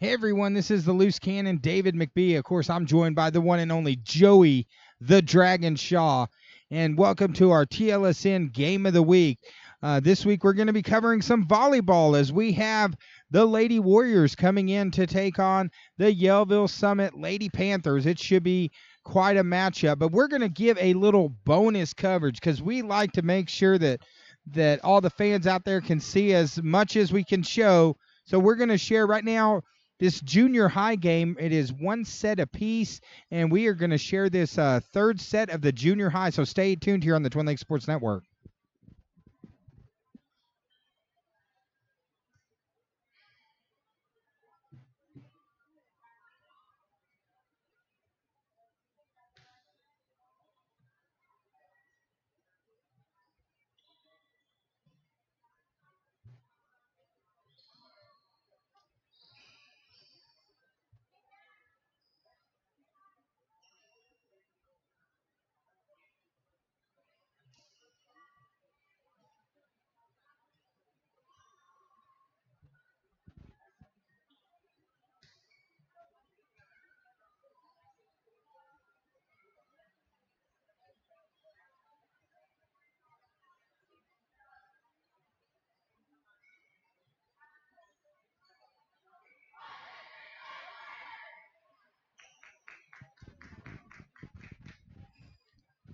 Hey everyone, this is the Loose Cannon, David McBee. Of course, I'm joined by the one and only Joey the Dragon Shaw. And welcome to our TLSN Game of the Week. This week we're going to be covering some volleyball as we have the Lady Warriors coming in to take on the Yellville Summit Lady Panthers. It should be quite a matchup, but we're going to give a little bonus coverage because we like to make sure that all the fans out there can see as much as we can show. So we're going to share right now this junior high game. It is one set apiece, and we are going to share this third set of the junior high. So stay tuned here on the Twin Lakes Sports Network.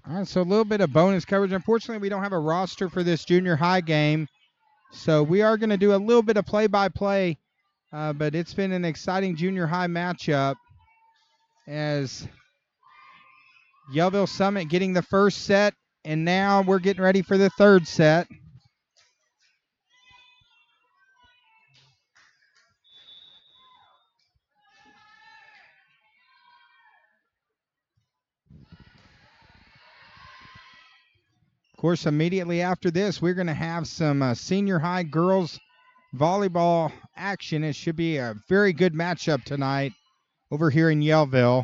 All right, so a little bit of bonus coverage. Unfortunately, we don't have a roster for this junior high game, so we are going to do a little bit of play-by-play, but it's been an exciting junior high matchup as Yellville Summit getting the first set, and now we're getting ready for the third set. Of course, immediately after this, we're going to have some senior high girls volleyball action. It should be a very good matchup tonight over here in Yellville.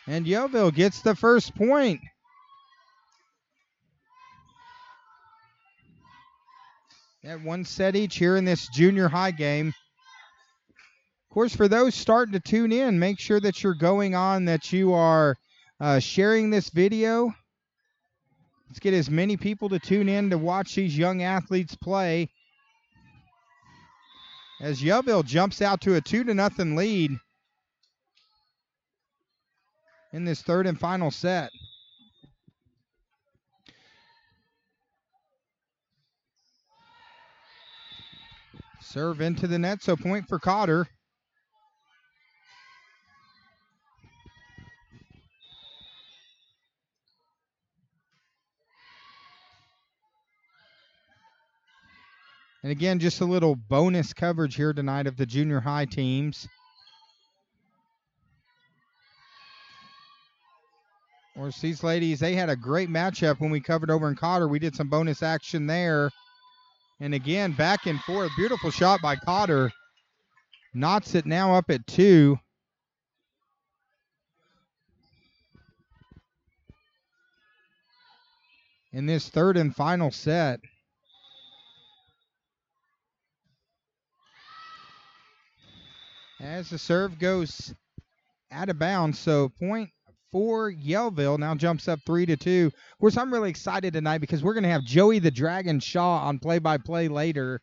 And Yellville gets the first point. At one set each here in this junior high game. Of course, for those starting to tune in, make sure that you're going on, that you are sharing this video. Let's get as many people to tune in to watch these young athletes play as Yellville jumps out to a 2-0 lead in this third and final set. Serve into the net, so point for Cotter. And again, just a little bonus coverage here tonight of the junior high teams. Of course, these ladies, they had a great matchup when we covered over in Cotter. We did some bonus action there. And again, back and forth. Beautiful shot by Cotter. Knots it now up at 2. In this third and final set. As the serve goes out of bounds, so point for Yellville, now jumps up 3-2. Of course, I'm really excited tonight because we're going to have Joey the Dragon Shaw on play-by-play later.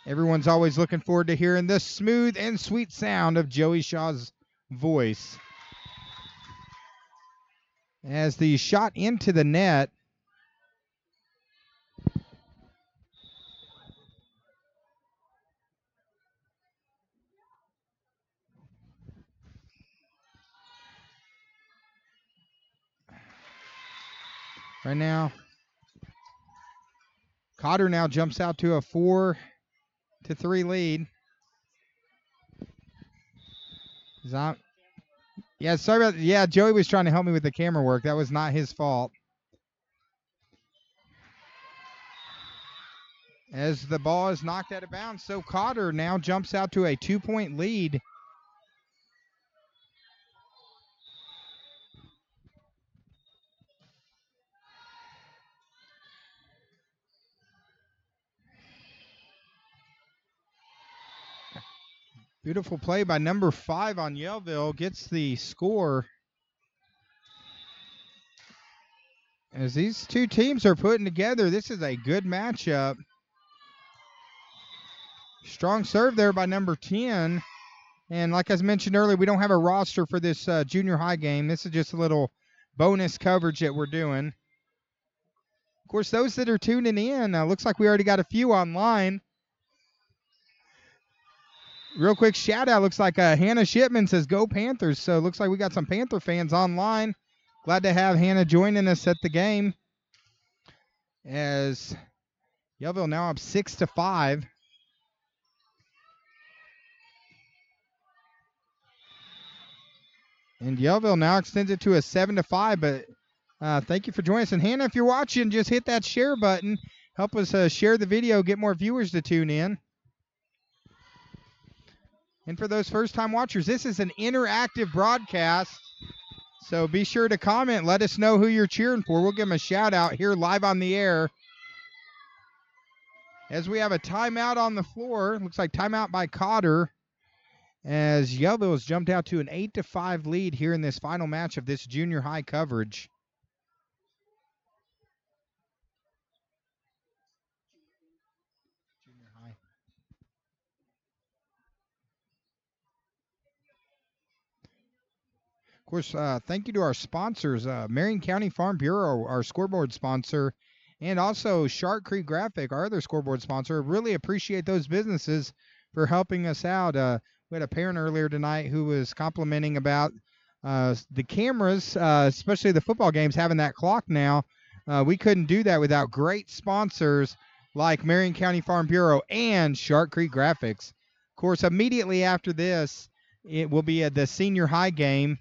Everyone's always looking forward to hearing the smooth and sweet sound of Joey Shaw's voice. As the shot into the net. Right now, Cotter now jumps out to a 4-3 lead. Yeah, sorry about that. Yeah, Joey was trying to help me with the camera work. That was not his fault. As the ball is knocked out of bounds, so Cotter now jumps out to a 2-point lead. Beautiful play by number 5 on Yellville. Gets the score. As these two teams are putting together, this is a good matchup. Strong serve there by number 10. And like I mentioned earlier, we don't have a roster for this junior high game. This is just a little bonus coverage that we're doing. Of course, those that are tuning in, looks like we already got a few online. Real quick shout out, looks like Hannah Shipman says go Panthers. So it looks like we got some Panther fans online. Glad to have Hannah joining us at the game. As Yellville now up 6-5. And Yellville now extends it to a 7-5, but thank you for joining us. And Hannah, if you're watching, just hit that share button. Help us share the video, get more viewers to tune in. And for those first-time watchers, this is an interactive broadcast, so be sure to comment. Let us know who you're cheering for. We'll give them a shout-out here live on the air. As we have a timeout on the floor, looks like timeout by Cotter, as Yellville has jumped out to an 8-5 lead here in this final match of this junior high coverage. Junior high. Of course, thank you to our sponsors, Marion County Farm Bureau, our scoreboard sponsor, and also Shark Creek Graphic, our other scoreboard sponsor. Really appreciate those businesses for helping us out. We had a parent earlier tonight who was complimenting about the cameras, especially the football games, having that clock now. We couldn't do that without great sponsors like Marion County Farm Bureau and Shark Creek Graphics. Of course, immediately after this, it will be the senior high game.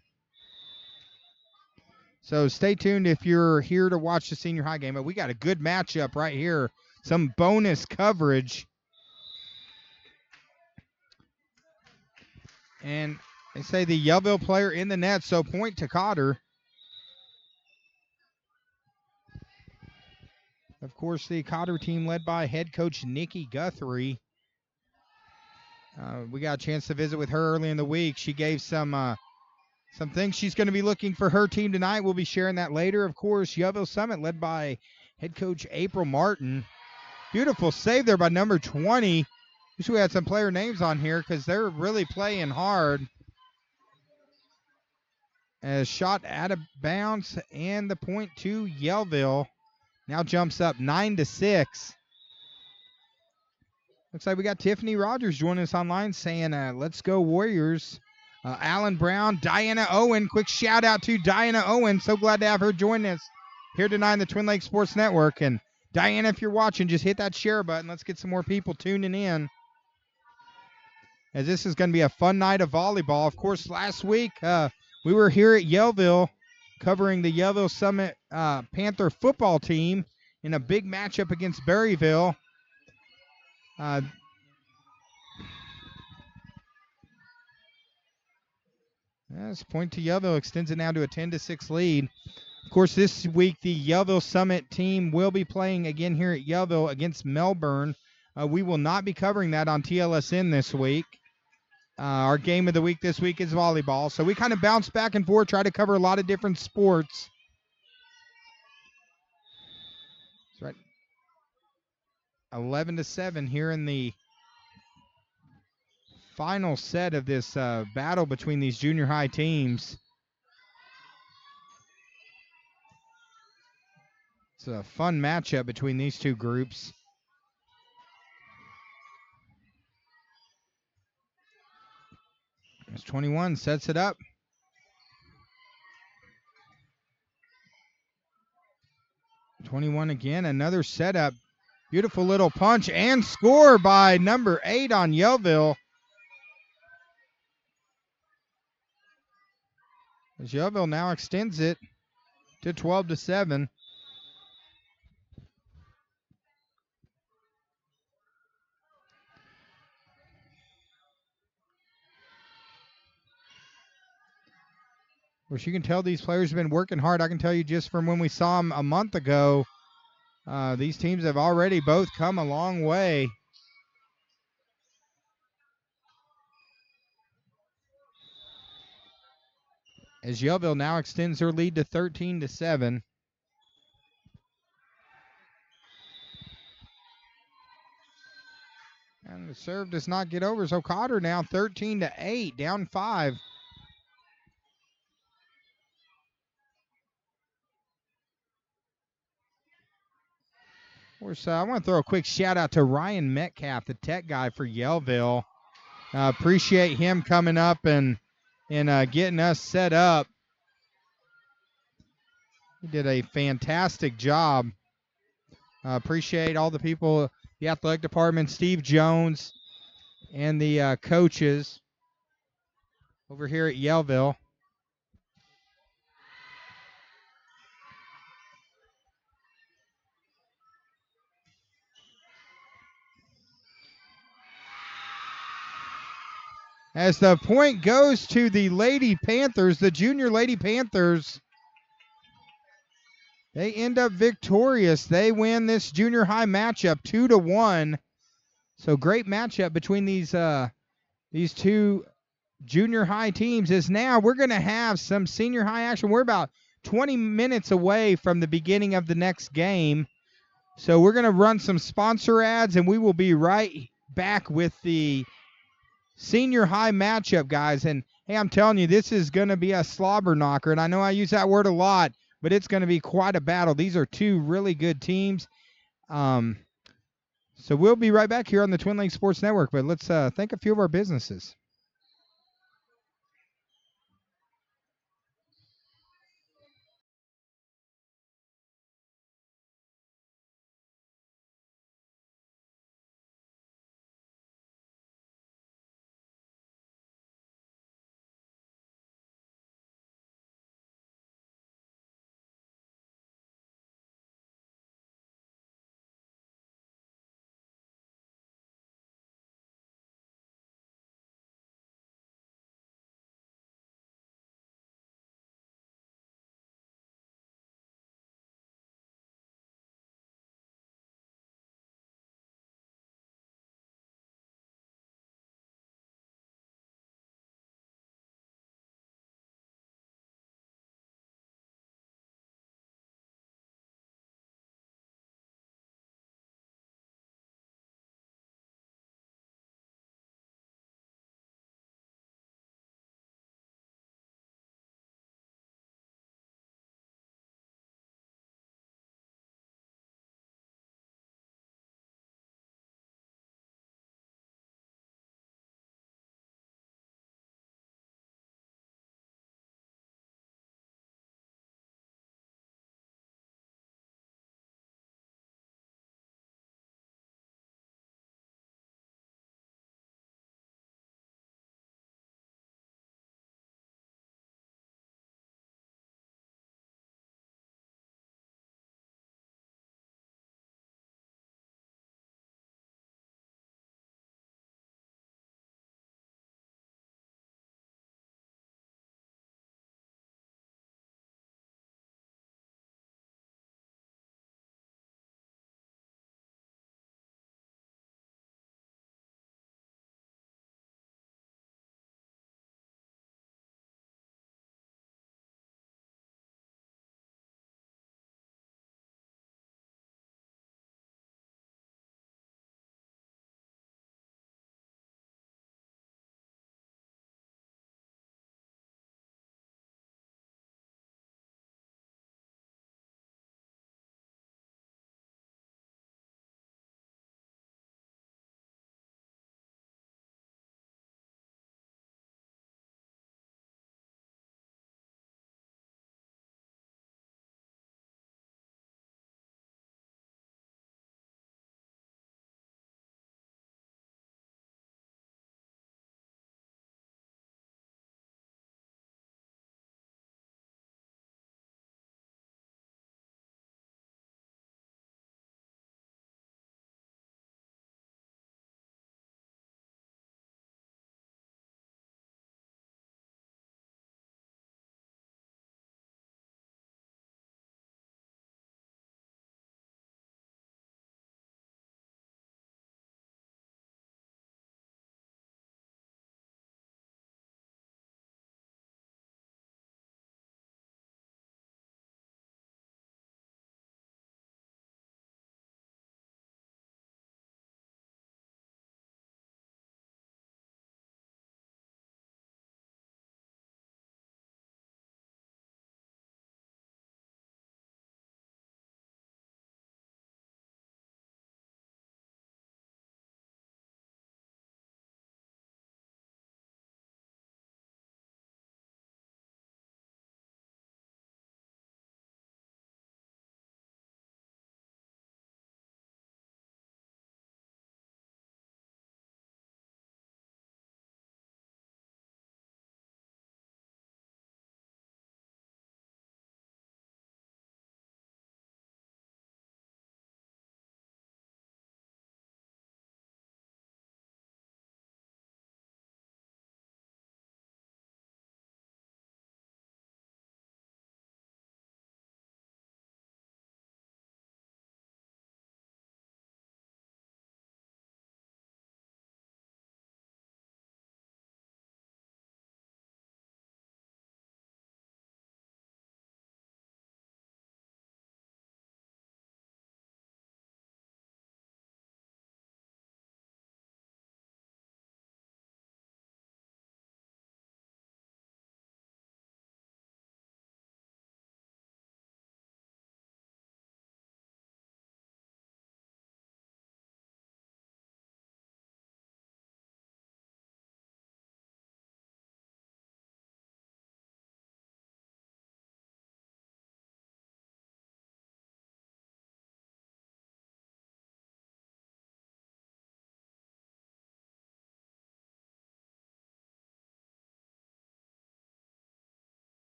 So stay tuned if you're here to watch the senior high game. But we got a good matchup right here. Some bonus coverage. And they say the Yellville player in the net, so point to Cotter. Of course, the Cotter team led by head coach Nikki Guthrie. We got a chance to visit with her early in the week. She gave some things she's going to be looking for her team tonight. We'll be sharing that later. Of course, Yellville Summit led by head coach April Martin. Beautiful save there by number 20. Wish we had some player names on here because they're really playing hard. As shot out of bounds and the point to Yellville. Now jumps up 9-6. Looks like we got Tiffany Rogers joining us online saying, let's go Warriors. Alan Brown, Diana Owen. Quick shout out to Diana Owen. So glad to have her join us here tonight on the Twin Lakes Sports Network. And Diana, if you're watching, just hit that share button. Let's get some more people tuning in, as this is going to be a fun night of volleyball. Of course, last week we were here at Yellville covering the Yellville Summit Panther football team in a big matchup against Berryville. This point to Yellville extends it now to a 10-6 lead. Of course, this week the Yellville Summit team will be playing again here at Yellville against Melbourne. We will not be covering that on TLSN this week. Our game of the week this week is volleyball. So we kind of bounce back and forth, try to cover a lot of different sports. That's right. 11-7 here in the final set of this battle between these junior high teams. It's a fun matchup between these two groups. As 21 sets it up. '21 again, another setup. Beautiful little punch and score by number 8 on Yellville. As Yellville now extends it to 12-7. Of course, you can tell these players have been working hard. I can tell you just from when we saw them a month ago, these teams have already both come a long way. as Yellville now extends their lead to 13-7. And the serve does not get over, so Cotter now 13-8, down 5. Of course, I want to throw a quick shout out to Ryan Metcalf, the tech guy for Yellville. Appreciate him coming up and getting us set up. He did a fantastic job. Appreciate all the people, the athletic department, Steve Jones, and the coaches over here at Yellville. As the point goes to the Lady Panthers, the junior Lady Panthers, they end up victorious. They win this junior high matchup 2-1. So great matchup between these two junior high teams. Is now we're going to have some senior high action. We're about 20 minutes away from the beginning of the next game. So we're going to run some sponsor ads, and we will be right back with the senior high matchup, guys. And hey, I'm telling you, this is going to be a slobber knocker. And I know I use that word a lot, but it's going to be quite a battle. These are two really good teams. So we'll be right back here on the Twin Lakes Sports Network. But let's thank a few of our businesses.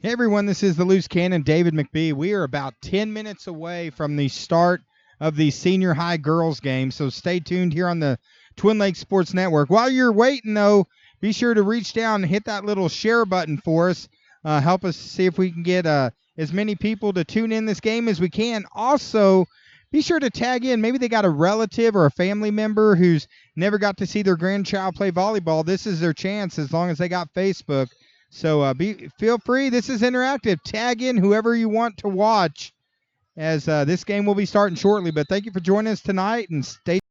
Hey everyone, this is the Loose Cannon, David McBee. We are about 10 minutes away from the start of the senior high girls game, so stay tuned here on the Twin Lakes Sports Network. While you're waiting, though, be sure to reach down and hit that little share button for us. Help us see if we can get as many people to tune in this game as we can. Also, be sure to tag in. Maybe they got a relative or a family member who's never got to see their grandchild play volleyball. This is their chance as long as they got Facebook. So feel free. This is interactive. Tag in whoever you want to watch as this game will be starting shortly. But thank you for joining us tonight, and stay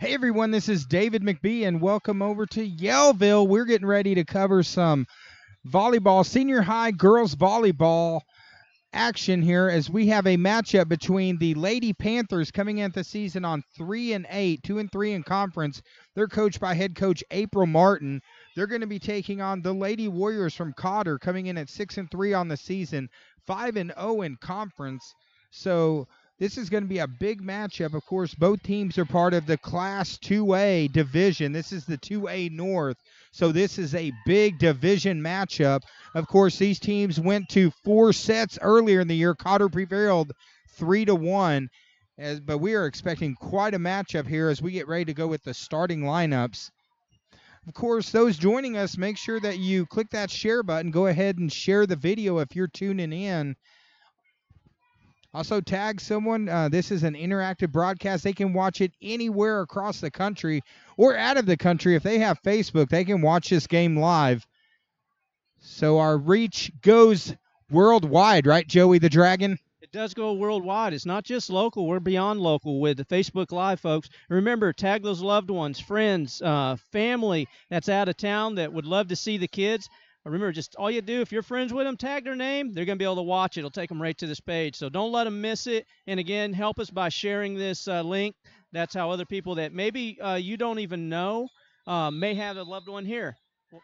Hey everyone, this is David McBee, and welcome over to Yellville. We're getting ready to cover some volleyball, senior high girls volleyball action here as we have a matchup between the Lady Panthers coming into the season on 3-8, 2-3 in conference. They're coached by head coach April Martin. They're going to be taking on the Lady Warriors from Cotter, coming in at 6-3 on the season, 5-0 in conference. So this is going to be a big matchup. Of course, both teams are part of the Class 2A division. This is the 2A North. So this is a big division matchup. Of course, these teams went to 4 sets earlier in the year. Cotter prevailed 3-1. But we are expecting quite a matchup here as we get ready to go with the starting lineups. Of course, those joining us, make sure that you click that share button. Go ahead and share the video if you're tuning in. Also, tag someone. This is an interactive broadcast. They can watch it anywhere across the country or out of the country. If they have Facebook, they can watch this game live. So our reach goes worldwide, right, Joey the Dragon? It does go worldwide. It's not just local. We're beyond local with the Facebook Live, folks. Remember, tag those loved ones, friends, family that's out of town that would love to see the kids. Remember, just all you do, if you're friends with them, tag their name. They're going to be able to watch it. It'll take them right to this page. So don't let them miss it. And, again, help us by sharing this link. That's how other people that maybe you don't even know may have a loved one here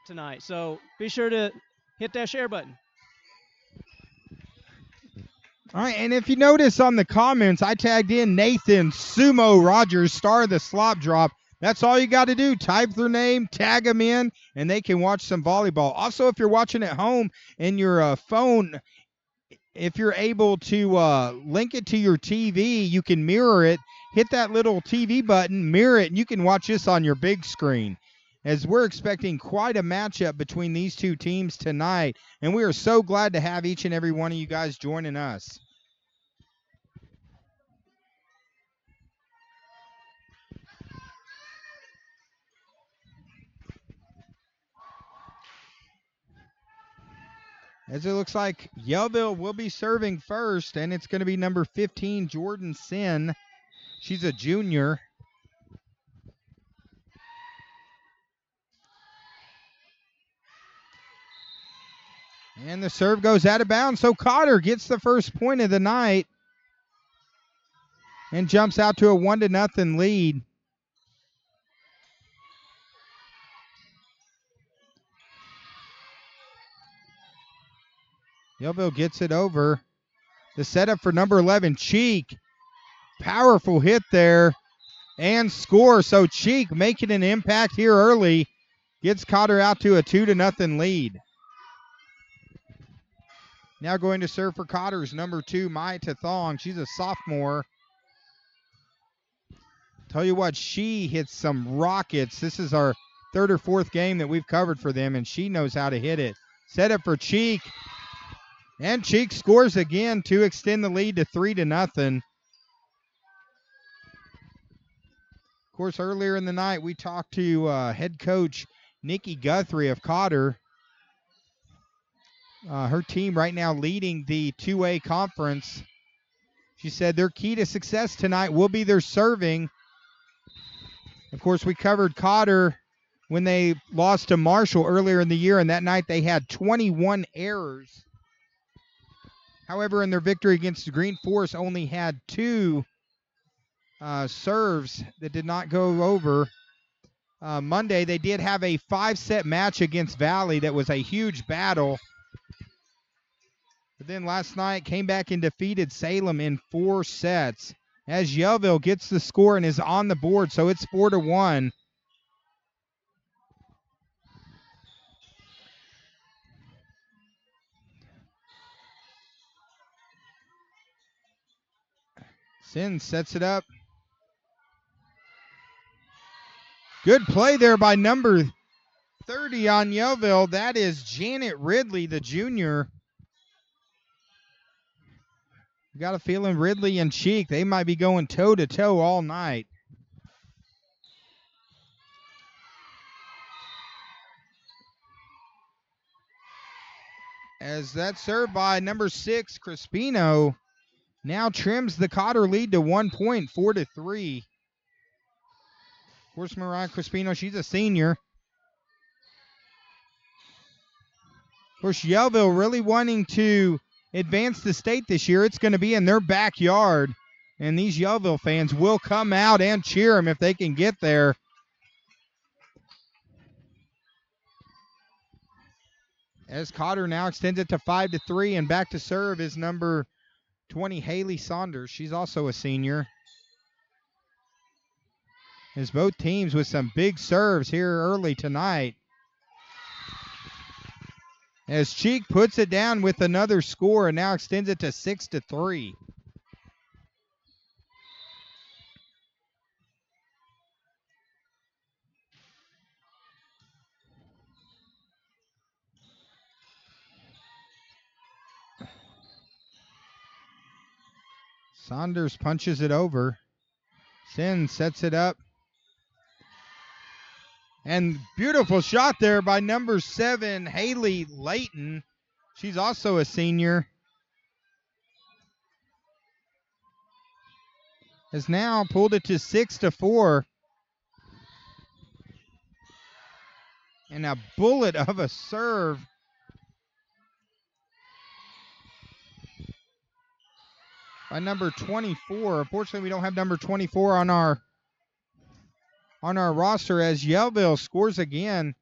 tonight. So be sure to hit that share button. All right, and if you notice on the comments, I tagged in Nathan Sumo Rogers, star of the slop drop. That's all you got to do. Type their name, tag them in, and they can watch some volleyball. Also, if you're watching at home and your phone, if you're able to link it to your TV, you can mirror it. Hit that little TV button, mirror it, and you can watch this on your big screen. As we're expecting quite a matchup between these two teams tonight, and we are so glad to have each and every one of you guys joining us. As it looks like Yellville will be serving first, and it's going to be number 15, Jordan Sin. She's a junior. And the serve goes out of bounds, so Cotter gets the first point of the night and jumps out to a 1-0 lead. Yellville gets it over. The setup for number 11, Cheek. Powerful hit there and score. So Cheek making an impact here early. Gets Cotter out to a 2-0 lead. Now going to serve for Cotter's number 2, Mai Tathong. She's a sophomore. Tell you what, she hits some rockets. This is our 3rd or 4th game that we've covered for them, and she knows how to hit it. Set up for Cheek. And Cheek scores again to extend the lead to 3-0. Of course, earlier in the night, we talked to head coach Nikki Guthrie of Cotter. Her team right now leading the 2A conference. She said their key to success tonight will be their serving. Of course, we covered Cotter when they lost to Marshall earlier in the year, and that night they had 21 errors. However, in their victory against the Green Forest, only had 2 serves that did not go over. Monday, they did have a 5-set match against Valley that was a huge battle. But then last night came back and defeated Salem in 4 sets. As Yellville gets the score and is on the board, so it's 4-1. Sin sets it up. Good play there by number 30 on Yellville. That is Janet Ridley, the junior. Got a feeling Ridley and Cheek, they might be going toe-to-toe all night. As that served by number 6, Crispino, now trims the Cotter lead to 1 point, 4-3. Of course, Mariah Crispino, she's a senior. Of course, Yellville really wanting to advance the state this year. It's going to be in their backyard, and these Yellville fans will come out and cheer them if they can get there. As Cotter now extends it to 5-3, and back to serve is number 20, Haley Saunders. She's also a senior. As both teams with some big serves here early tonight. As Cheek puts it down with another score and now extends it to 6-3. Saunders punches it over. Sin sets it up. And beautiful shot there by number 7, Haley Layton. She's also a senior. Has now pulled it to 6-4. And a bullet of a serve by number 24. Unfortunately, we don't have number 24 on our roster as Yellville scores again.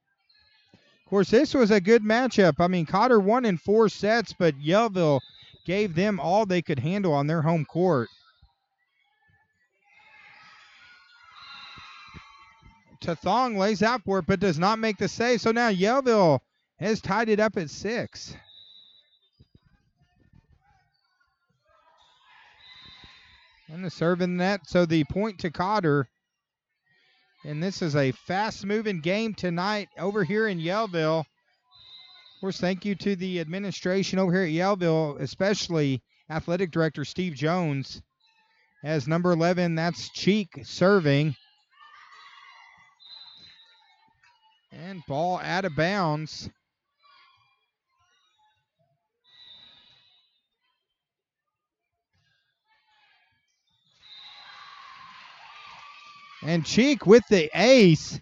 Of course, this was a good matchup. I mean, Cotter won in 4 sets, but Yellville gave them all they could handle on their home court. Tathong lays out for it, but does not make the save. So now Yellville has tied it up at 6. And the serve in the net, so the point to Cotter. And this is a fast-moving game tonight over here in Yellville. Of course, thank you to the administration over here at Yellville, especially Athletic Director Steve Jones. As number 11, that's Cheek serving. And ball out of bounds. And Cheek with the ace.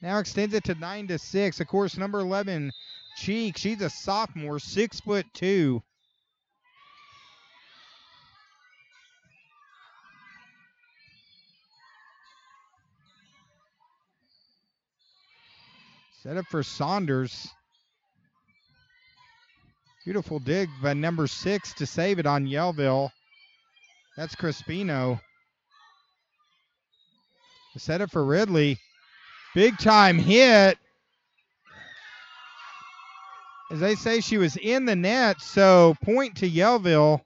Now extends it to 9-6. Of course, number 11, Cheek, she's a sophomore, 6'2". Set up for Saunders. Beautiful dig by number 6 to save it on Yellville. That's Crispino. The setup for Ridley. Big time hit. As they say, she was in the net, so point to Yellville.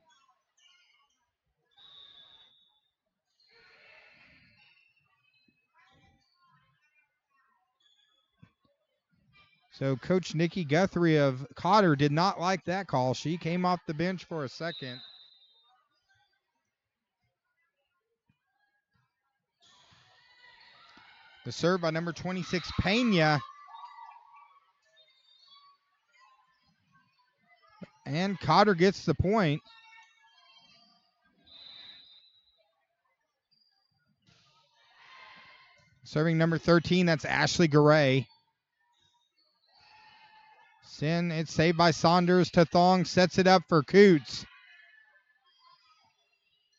So Coach Nikki Guthrie of Cotter did not like that call. She came off the bench for a second. The serve by number 26, Pena. And Cotter gets the point. Serving number 13, that's Ashley Garay. Sin, it's saved by Saunders. Tathong sets it up for Coots.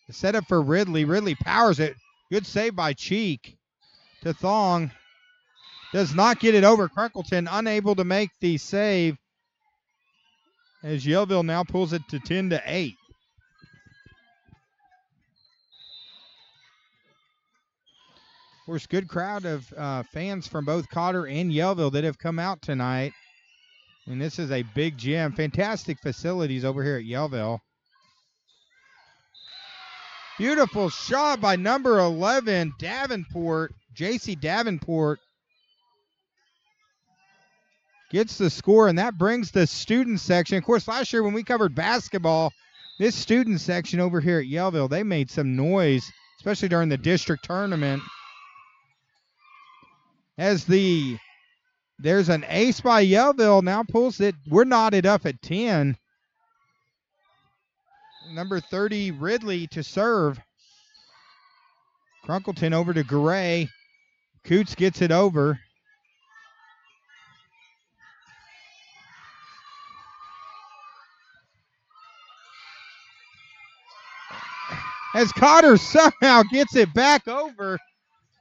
The setup for Ridley. Ridley powers it. Good save by Cheek. Tathong does not get it over. Crunkleton unable to make the save as Yellville now pulls it to 10-8. Of course, good crowd of fans from both Cotter and Yellville that have come out tonight. And this is a big gym. Fantastic facilities over here at Yellville. Beautiful shot by number 11, Davenport. JC Davenport gets the score, and that brings the student section. Of course, last year when we covered basketball, this student section over here at Yellville, they made some noise, especially during the district tournament. As there's an ace by Yellville, now pulls it. We're knotted up at 10. Number 30, Ridley to serve. Crunkleton over to Gray. Coots gets it over. As Cotter somehow gets it back over.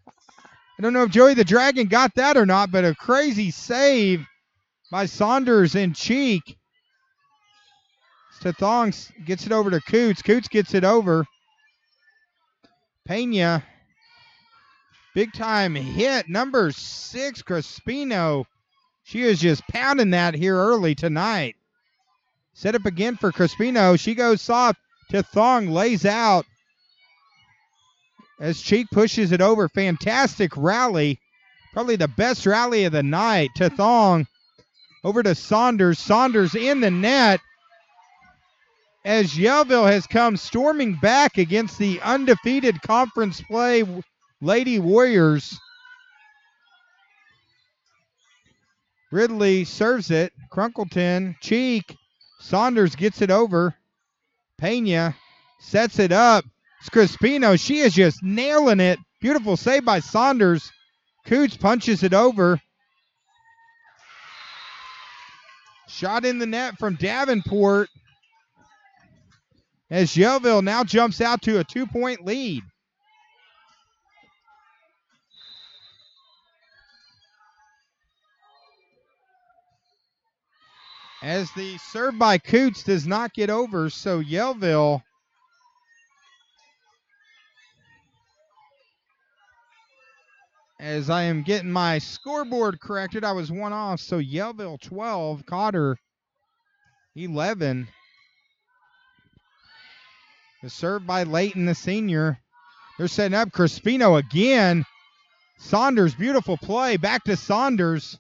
I don't know if Joey the Dragon got that or not, but a crazy save by Saunders and Cheek. Thong gets it over to Coots. Coots gets it over. Pena. Big time hit. Number 6, Crispino. She is just pounding that here early tonight. Set up again for Crispino. She goes soft to Thong. Lays out. As Cheek pushes it over. Fantastic rally. Probably the best rally of the night. To Thong. Over to Saunders. Saunders in the net. As Yellville has come storming back against the undefeated conference play Lady Warriors. Ridley serves it. Crunkleton. Cheek. Saunders gets it over. Pena sets it up. It's Crispino. She is just nailing it. Beautiful save by Saunders. Coots punches it over. Shot in the net from Davenport. As Yellville now jumps out to a 2-point lead. As the serve by Coots does not get over, so Yellville as I am getting my scoreboard corrected, I was one off, so Yellville 12, Cotter 11. The serve by Layton, the senior. They're setting up Crispino again. Saunders, beautiful play. Back to Saunders.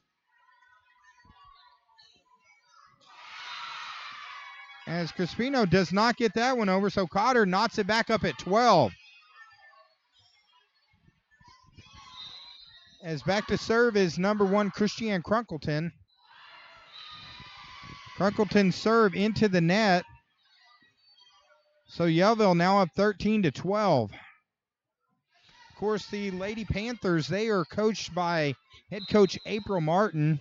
As Crispino does not get that one over, so Cotter knots it back up at 12. As back to serve is number 1, Christiane Crunkleton. Crunkleton serve into the net. So Yellville now up 13-12. Of course, the Lady Panthers, they are coached by head coach April Martin.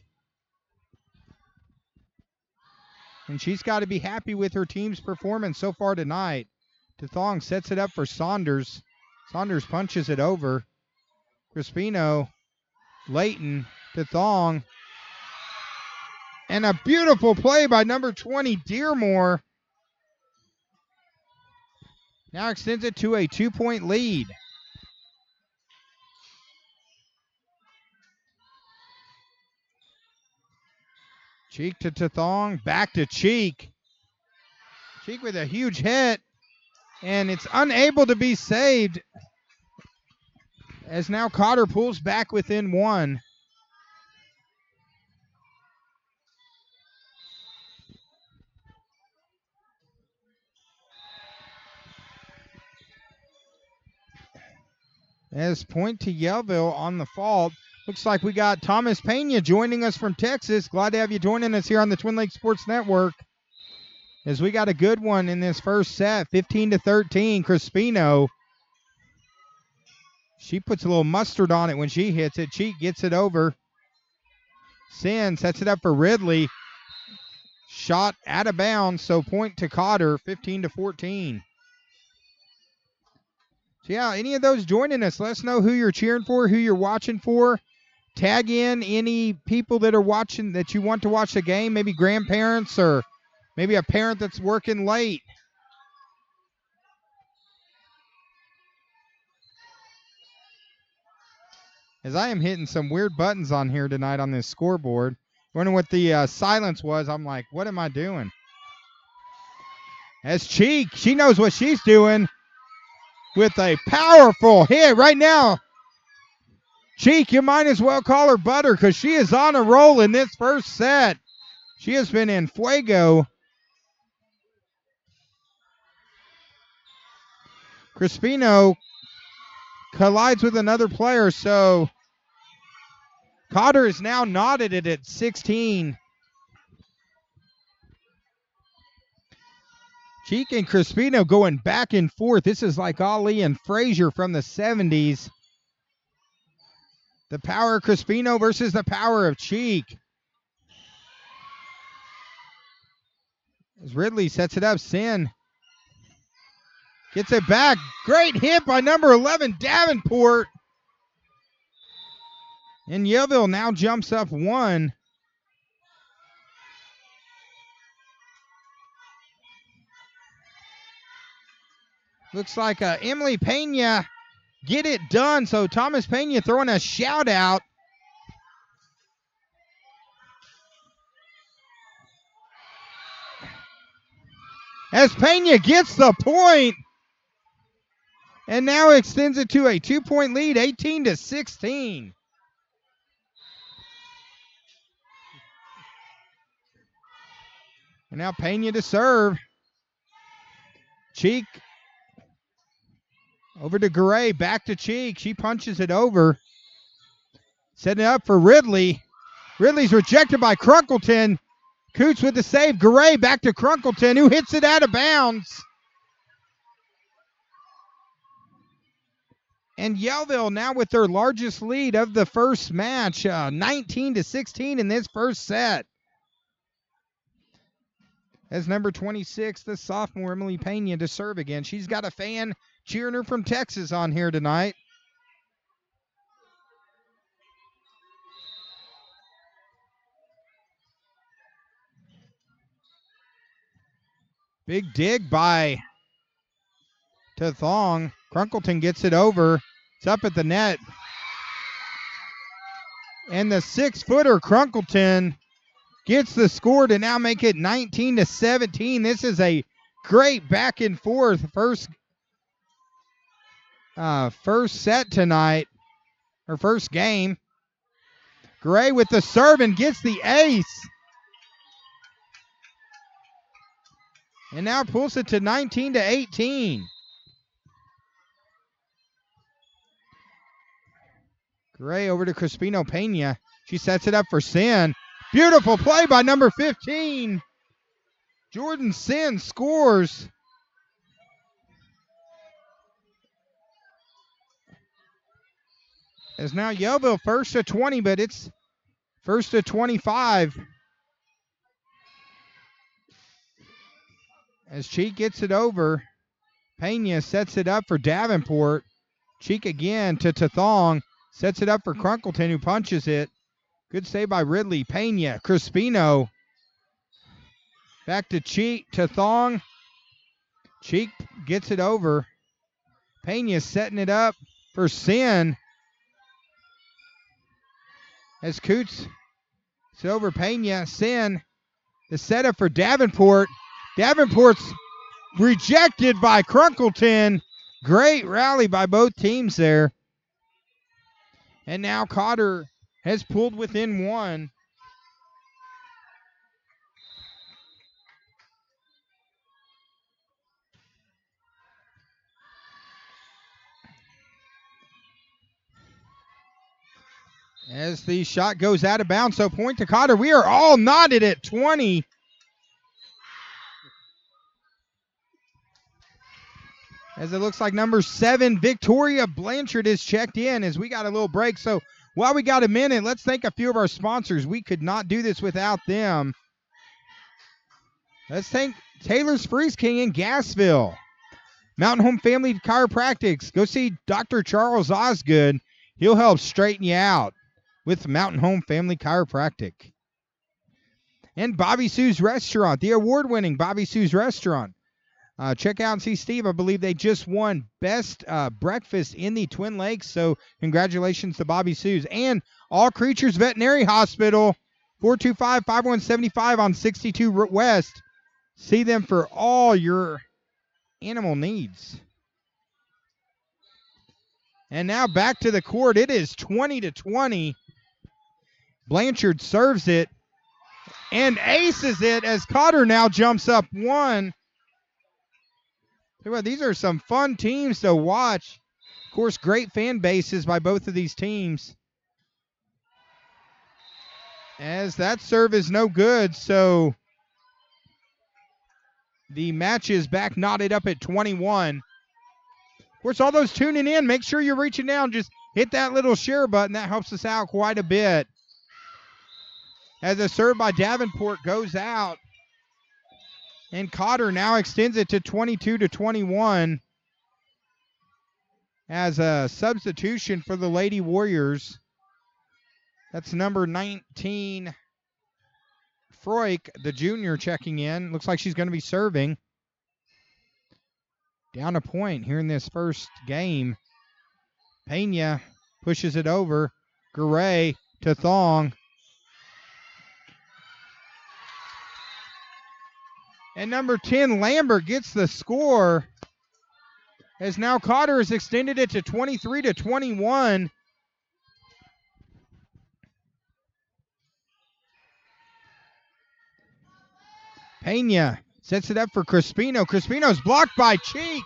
And she's got to be happy with her team's performance so far tonight. DeThong sets it up for Saunders. Saunders punches it over. Crispino, Layton, DeThong. And a beautiful play by number 20, Dearmore. Now extends it to a 2-point lead. Cheek to Tathong, back to Cheek. Cheek with a huge hit, and it's unable to be saved as now Cotter pulls back within 1. As point to Yellville on the fault. Looks like we got Thomas Pena joining us from Texas. Glad to have you joining us here on the Twin Lakes Sports Network. As we got a good one in this first set, 15-13, Crispino. She puts a little mustard on it when she hits it. Cheek gets it over. Sin sets it up for Ridley. Shot out of bounds, so point to Cotter, 15-14. So yeah, any of those joining us, let us know who you're cheering for, who you're watching for. Tag in any people that are watching that you want to watch the game, maybe grandparents or maybe a parent that's working late. As I am hitting some weird buttons on here tonight on this scoreboard. Wondering what the silence was. I'm like, what am I doing? As Cheek, she knows what she's doing with a powerful hit right now. Cheek, you might as well call her butter because she is on a roll in this first set. She has been in fuego. Crispino collides with another player, so Cotter is now knotted it at 16. Cheek and Crispino going back and forth. This is like Ali and Frazier from the 70s. The power of Crispino versus the power of Cheek. As Ridley sets it up, Sin gets it back. Great hit by number 11, Davenport. And Yellville now jumps up one. Looks like Emily Pena get it done. So Thomas Pena throwing a shout out. As Pena gets the point. And now extends it to a 2-point lead, 18-16. And now Pena to serve. Cheek over to Garay, back to Cheek. She punches it over. Setting it up for Ridley. Ridley's rejected by Crunkleton. Coots with the save. Garay back to Crunkleton, who hits it out of bounds. And Yellville now with their largest lead of the first match, 19-16 in this first set. As number 26, the sophomore Emily Pena to serve again. She's got a fan cheering her from Texas on here tonight. Big dig by Tathong. Crunkleton gets it over. It's up at the net. And the 6-footer Crunkleton gets the score to now make it 19-17. This is a great back and forth first set tonight, or first game. Gray with the serve and gets the ace. And now pulls it to 19-18. Gray over to Crispino Pena. She sets it up for Sin. Beautiful play by number 15. Jordan Sin scores. As now Yellville first to 20, but it's first to 25. As Cheek gets it over, Pena sets it up for Davenport. Cheek again to Tathong. Sets it up for Crunkleton, who punches it. Good save by Ridley. Pena, Crispino. Back to Cheek, Tathong. Cheek gets it over. Pena setting it up for Sin. As Coots, it's over Pena. Sin, the setup for Davenport. Davenport's rejected by Crunkleton. Great rally by both teams there. And now Cotter has pulled within one. As the shot goes out of bounds, so point to Cotter. We are all knotted at 20. As it looks like number 7, Victoria Blanchard is checked in as we got a little break. So while we got a minute, let's thank a few of our sponsors. We could not do this without them. Let's thank Taylor's Freeze King in Gassville. Mountain Home Family Chiropractics. Go see Dr. Charles Osgood. He'll help straighten you out with Mountain Home Family Chiropractic. And Bobby Sue's Restaurant, the award-winning Bobby Sue's Restaurant. Check out and see Steve. I believe they just won Best Breakfast in the Twin Lakes, so congratulations to Bobby Sue's. And All Creatures Veterinary Hospital, 425-5175 on 62 West. See them for all your animal needs. And now back to the court. It is 20-20. Blanchard serves it and aces it as Cotter now jumps up one. These are some fun teams to watch. Of course, great fan bases by both of these teams. As that serve is no good, so The match is back knotted up at 21. Of course, all those tuning in, make sure you're reaching down. Just hit that little share button. That helps us out quite a bit. As a serve by Davenport goes out. And Cotter now extends it to 22-21 as a substitution for the Lady Warriors. That's number 19, Freuk, the junior, checking in. Looks like she's going to be serving. Down a point here in this first game. Pena pushes it over. Garay to Thong. And number 10, Lambert, gets the score. As now Cotter has extended it to 23-21. Pena sets it up for Crispino. Crispino's blocked by Cheek.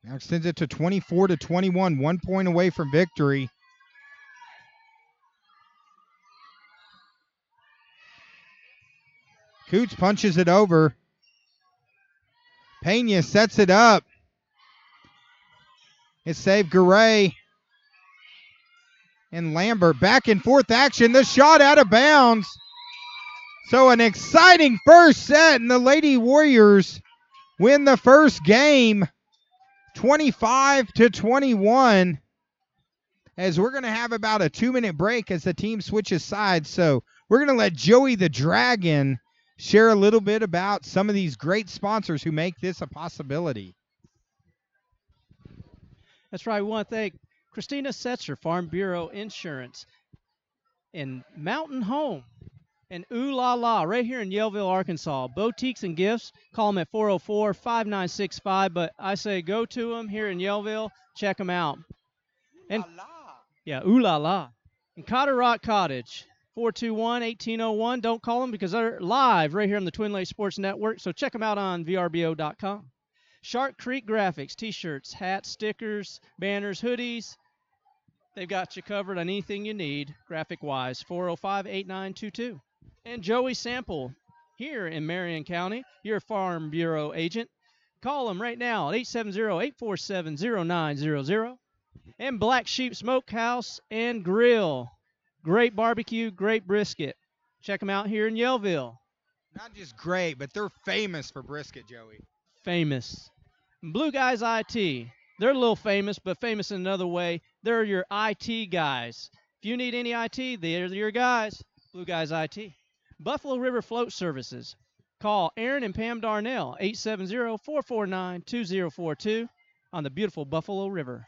Now extends it to 24-21, 1 point away from victory. Coots punches it over. Pena sets it up. It's saved Garay. And Lambert, back and forth action. The shot out of bounds. So an exciting first set, and the Lady Warriors win the first game 25-21. As we're going to have about a 2-minute break as the team switches sides. So we're going to let Joey the Dragon share a little bit about some of these great sponsors who make this a possibility. That's right. We want to thank Christina Setzer, Farm Bureau Insurance, and Mountain Home, and Ooh La La right here in Yellville, Arkansas. Boutiques and gifts. Call them at 404-5965. But I say go to them here in Yellville. Check them out. And yeah, Ooh La La. And Cotter Rock Cottage, 421-1801. Don't call them because they're live right here on the Twin Lakes Sports Network. So check them out on vrbo.com. Shark Creek Graphics, T-shirts, hats, stickers, banners, hoodies. They've got you covered on anything you need, graphic-wise, 405-8922. And Joey Sample here in Marion County, your Farm Bureau agent. Call them right now at 870-847-0900. And Black Sheep Smokehouse and Grill. Great barbecue, great brisket. Check them out here in Yellville. Not just great, but they're famous for brisket, Joey. Famous. Blue Guys IT. They're a little famous, but famous in another way. They're your IT guys. If you need any IT, they're your guys. Blue Guys IT. Buffalo River Float Services. Call Aaron and Pam Darnell, 870-449-2042 on the beautiful Buffalo River.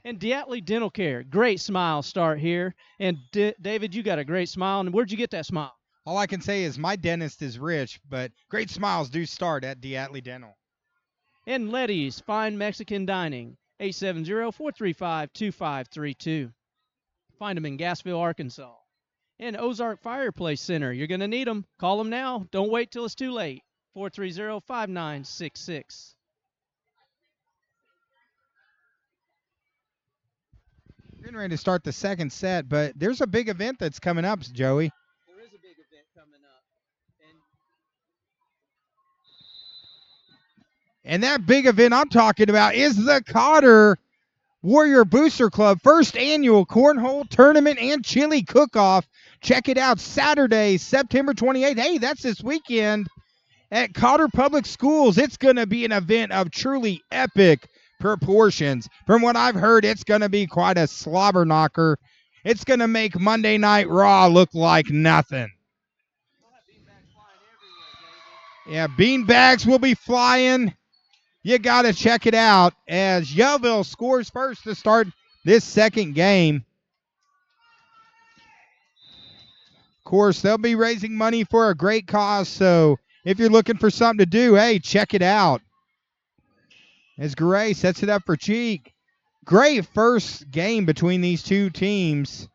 And Diatley Dental Care. Great smile start here. And David, you got a great smile. And where'd you get that smile? All I can say is my dentist is rich, but great smiles do start at Diatley Dental. And Letty's Fine Mexican Dining, 870-435-2532. Find them in Gassville, Arkansas. And Ozark Fireplace Center. You're going to need them. Call them now. Don't wait till it's too late. 430-5966. We're getting ready to start the second set, but there's a big event that's coming up, Joey. There is a big event coming up. And that big event I'm talking about is the Cotter Warrior Booster Club first annual cornhole tournament and chili cook-off. Check it out Saturday, September 28th. Hey, that's this weekend at Cotter Public Schools. It's going to be an event of truly epic proportions. From what I've heard, it's going to be quite a slobber knocker. It's going to make Monday Night Raw look like nothing. Yeah, beanbags will be flying. You got to check it out as Yellville scores first to start this second game. Of course, they'll be raising money for a great cause, so if you're looking for something to do, hey, check it out. As Gray sets it up for Cheek. Great first game between these two teams.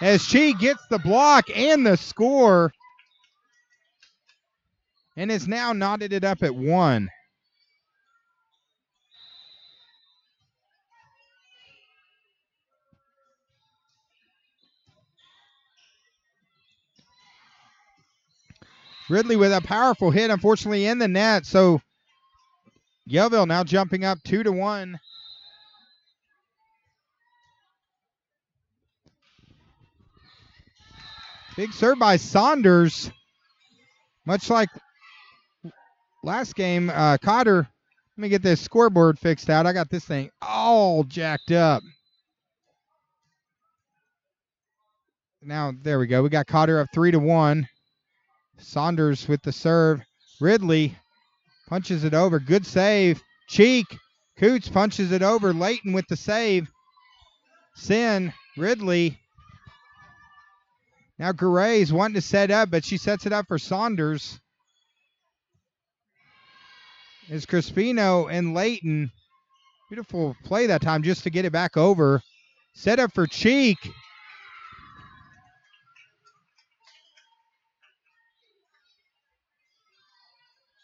As Cheek gets the block and the score. And it's now knotted it up at 1. Ridley with a powerful hit, unfortunately in the net. So Yellville now jumping up 2-1. Big serve by Saunders. Much like last game, Cotter. Let me get this scoreboard fixed out. I got this thing all jacked up. Now, there we go. We got Cotter up 3-1. Saunders with the serve. Ridley punches it over. Good save. Cheek. Coots punches it over. Layton with the save. Sin. Ridley. Now Garay's wanting to set up, but she sets it up for Saunders. It's Crispino and Layton. Beautiful play that time just to get it back over. Set up for Cheek.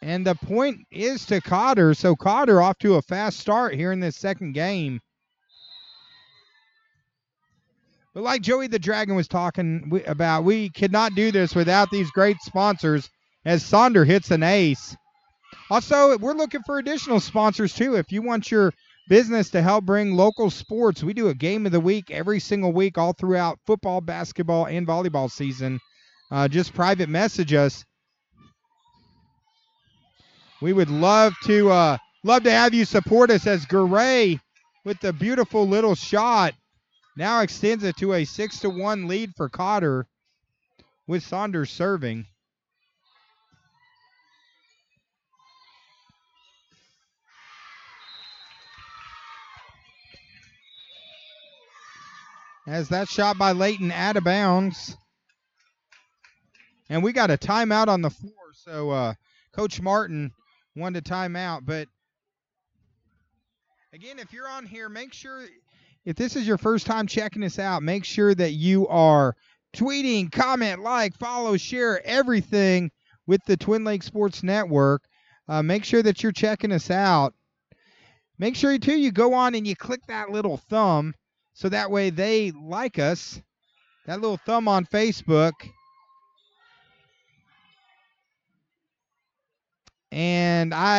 And the point is to Cotter. So Cotter off to a fast start here in this second game. But like Joey the Dragon was talking about, we could not do this without these great sponsors as Saunders hits an ace. Also, we're looking for additional sponsors too. If you want your business to help bring local sports, we do a game of the week every single week all throughout football, basketball, and volleyball season. Just private message us. We would love to have you support us as Garay with the beautiful little shot now extends it to a 6-1 lead for Cotter with Saunders serving. As that shot by Layton out of bounds. And we got a timeout on the floor, so Coach Martin wanted a timeout. But again, if you're on here, make sure, if this is your first time checking us out, make sure that you are tweeting, comment, like, follow, share everything with the Twin Lakes Sports Network. Make sure that you're checking us out. Make sure, too, you go on and you click that little thumb so that way they like us. That little thumb on Facebook. And I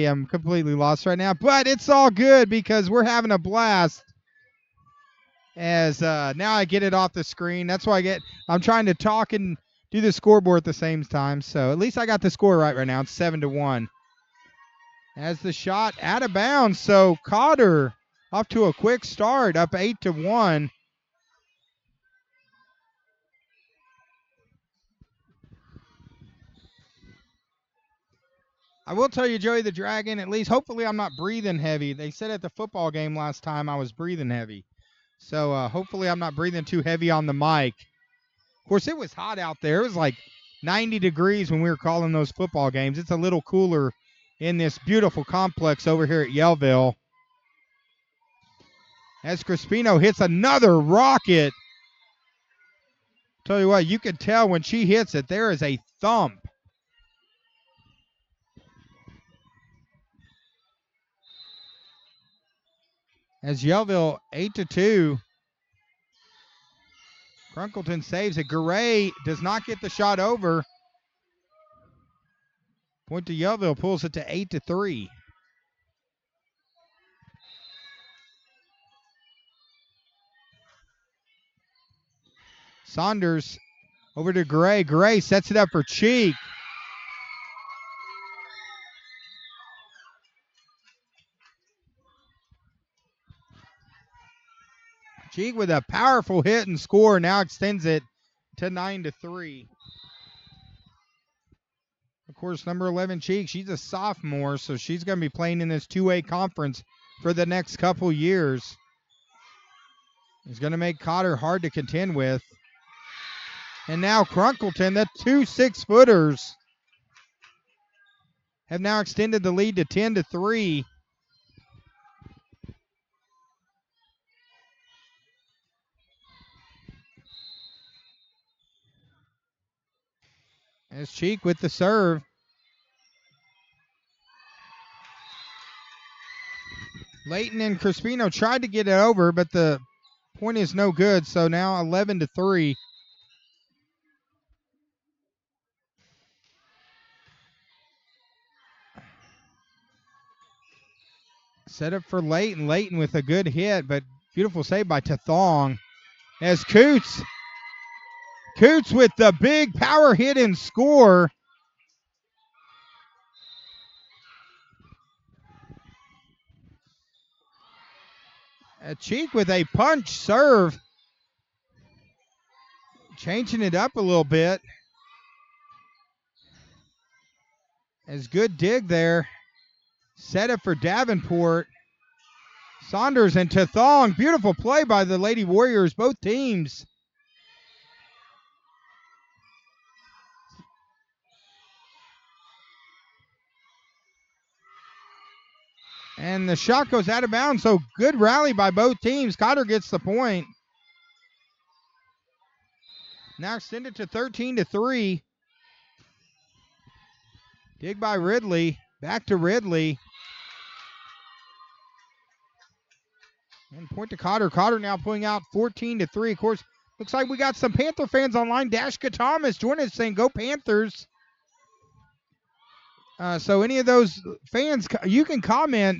am completely lost right now, but it's all good because we're having a blast. As now I get it off the screen. That's why I'm trying to talk and do the scoreboard at the same time. So at least I got the score right now. It's 7-1. As the shot out of bounds. So Cotter off to a quick start, up 8-1. I will tell you, Joey the Dragon, at least hopefully I'm not breathing heavy. They said at the football game last time I was breathing heavy. So hopefully I'm not breathing too heavy on the mic. Of course, it was hot out there. It was like 90 degrees when we were calling those football games. It's a little cooler in this beautiful complex over here at Yellville. As Crispino hits another rocket. Tell you what, you can tell when she hits it, there is a thump. As Yellville 8-2. Crunkleton saves it. Garay does not get the shot over. Point to Yellville, pulls it to 8-3. Saunders over to Garay. Garay sets it up for Cheek. Cheek with a powerful hit and score now extends it to 9-3. Of course, number 11, Cheek, she's a sophomore, so she's going to be playing in this 2A conference for the next couple years. It's going to make Cotter hard to contend with. And now Crunkleton, the two 6-footers, have now extended the lead to 10-3. As Cheek with the serve. Layton and Crispino tried to get it over, but the point is no good. So now 11-3. Set up for Layton. Layton with a good hit, but beautiful save by Tathong. As Coots with the big power hit and score. Cheek with a punch serve. Changing it up a little bit. As good dig there. Set up for Davenport. Saunders and Tathong. Beautiful play by the Lady Warriors, both teams. And the shot goes out of bounds, so good rally by both teams. Cotter gets the point. Now extended to 13-3. Dig by Ridley. Back to Ridley. And point to Cotter. Cotter now pulling out 14-3. Of course, looks like we got some Panther fans online. Dashka Thomas joining us saying, "Go Panthers." So any of those fans, you can comment.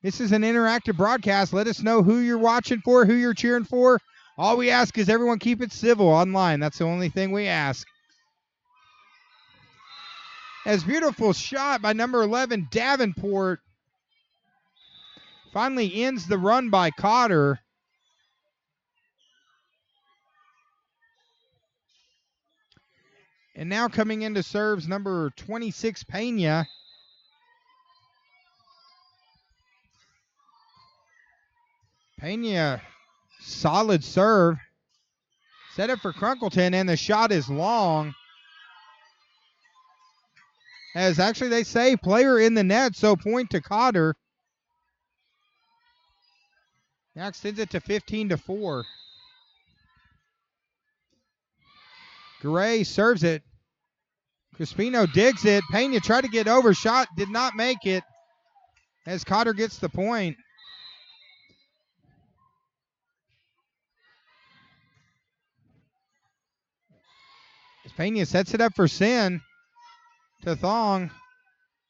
This is an interactive broadcast. Let us know who you're watching for, who you're cheering for. All we ask is everyone keep it civil online. That's the only thing we ask. As beautiful shot by number 11, Davenport. Finally ends the run by Cotter. And now coming into serves, number 26, Pena. Pena, solid serve. Set it for Crunkleton, and the shot is long. As actually they say, player in the net, so point to Cotter. Now extends it to 15-4. Gray serves it. Crispino digs it. Pena tried to get over. Shot did not make it. As Cotter gets the point. As Pena sets it up for Sin. Tathong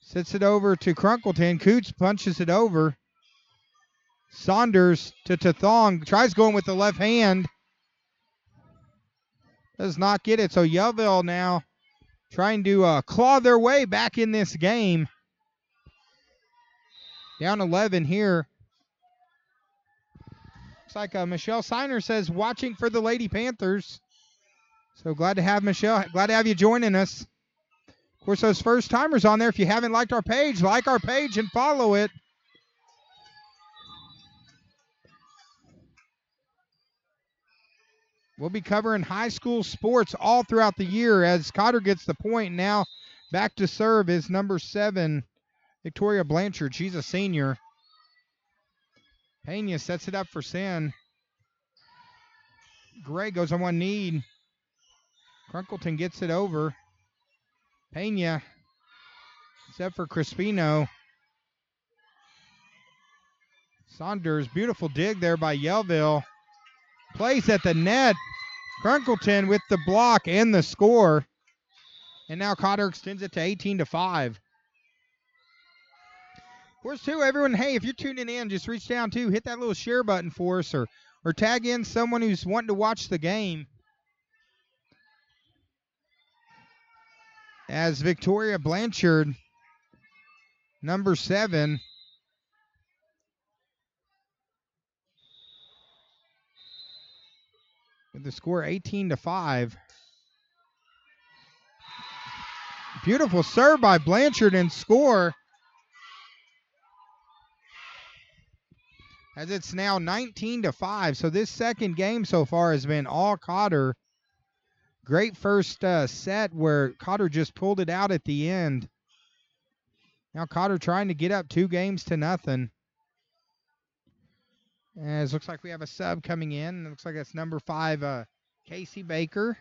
sets it over to Crunkleton. Coots punches it over. Saunders to Tathong. Tries going with the left hand. Does not get it. So Yellville now trying to claw their way back in this game. Down 11 here. Looks like Michelle Seiner says watching for the Lady Panthers. So glad to have Michelle. Glad to have you joining us. Of course, those first timers on there, if you haven't liked our page, like our page and follow it. We'll be covering high school sports all throughout the year as Cotter gets the point. Now back to serve is number 7, Victoria Blanchard. She's a senior. Pena sets it up for Sin. Gray goes on one knee. Crunkleton gets it over. Pena set for Crispino. Saunders, beautiful dig there by Yellville. Plays at the net. Crunkleton with the block and the score. And now Cotter extends it to 18-5. Of course, too, everyone, hey, if you're tuning in, just reach down, too. Hit that little share button for us or tag in someone who's wanting to watch the game. As Victoria Blanchard, number 7, with the score 18-5. Beautiful serve by Blanchard and score. As it's now 19-5. So this second game so far has been all Cotter. Great first set where Cotter just pulled it out at the end. Now Cotter trying to get up 2-0. As looks like we have a sub coming in. It looks like that's number 5, Casey Baker.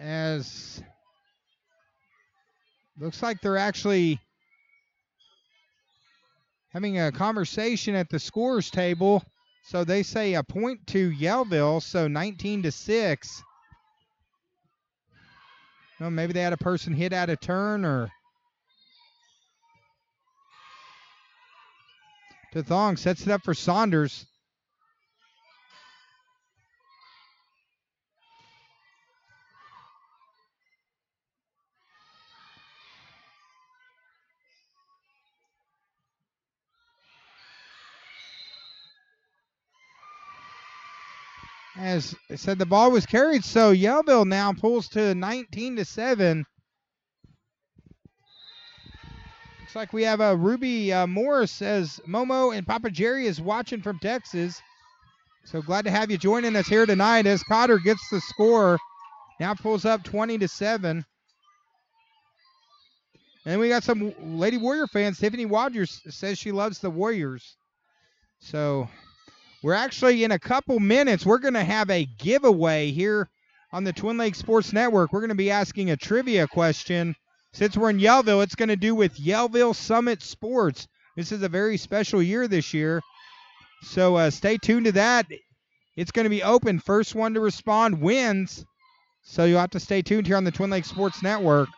As looks like they're actually having a conversation at the scorers table. So they say a point to Yellville, so 19-6. Well, maybe they had a person hit out of turn or to Thong. Sets it up for Saunders. As I said, the ball was carried, so Yellville now pulls to 19-7. Looks like we have a Ruby Morris says Momo and Papa Jerry is watching from Texas. So glad to have you joining us here tonight as Cotter gets the score. Now pulls up 20-7. And then we got some Lady Warrior fans. Tiffany Rogers says she loves the Warriors. So we're actually in a couple minutes. We're going to have a giveaway here on the Twin Lakes Sports Network. We're going to be asking a trivia question. Since we're in Yellville, it's going to do with Yellville Summit Sports. This is a very special year this year. So stay tuned to that. It's going to be open. First one to respond wins. So you'll have to stay tuned here on the Twin Lakes Sports Network.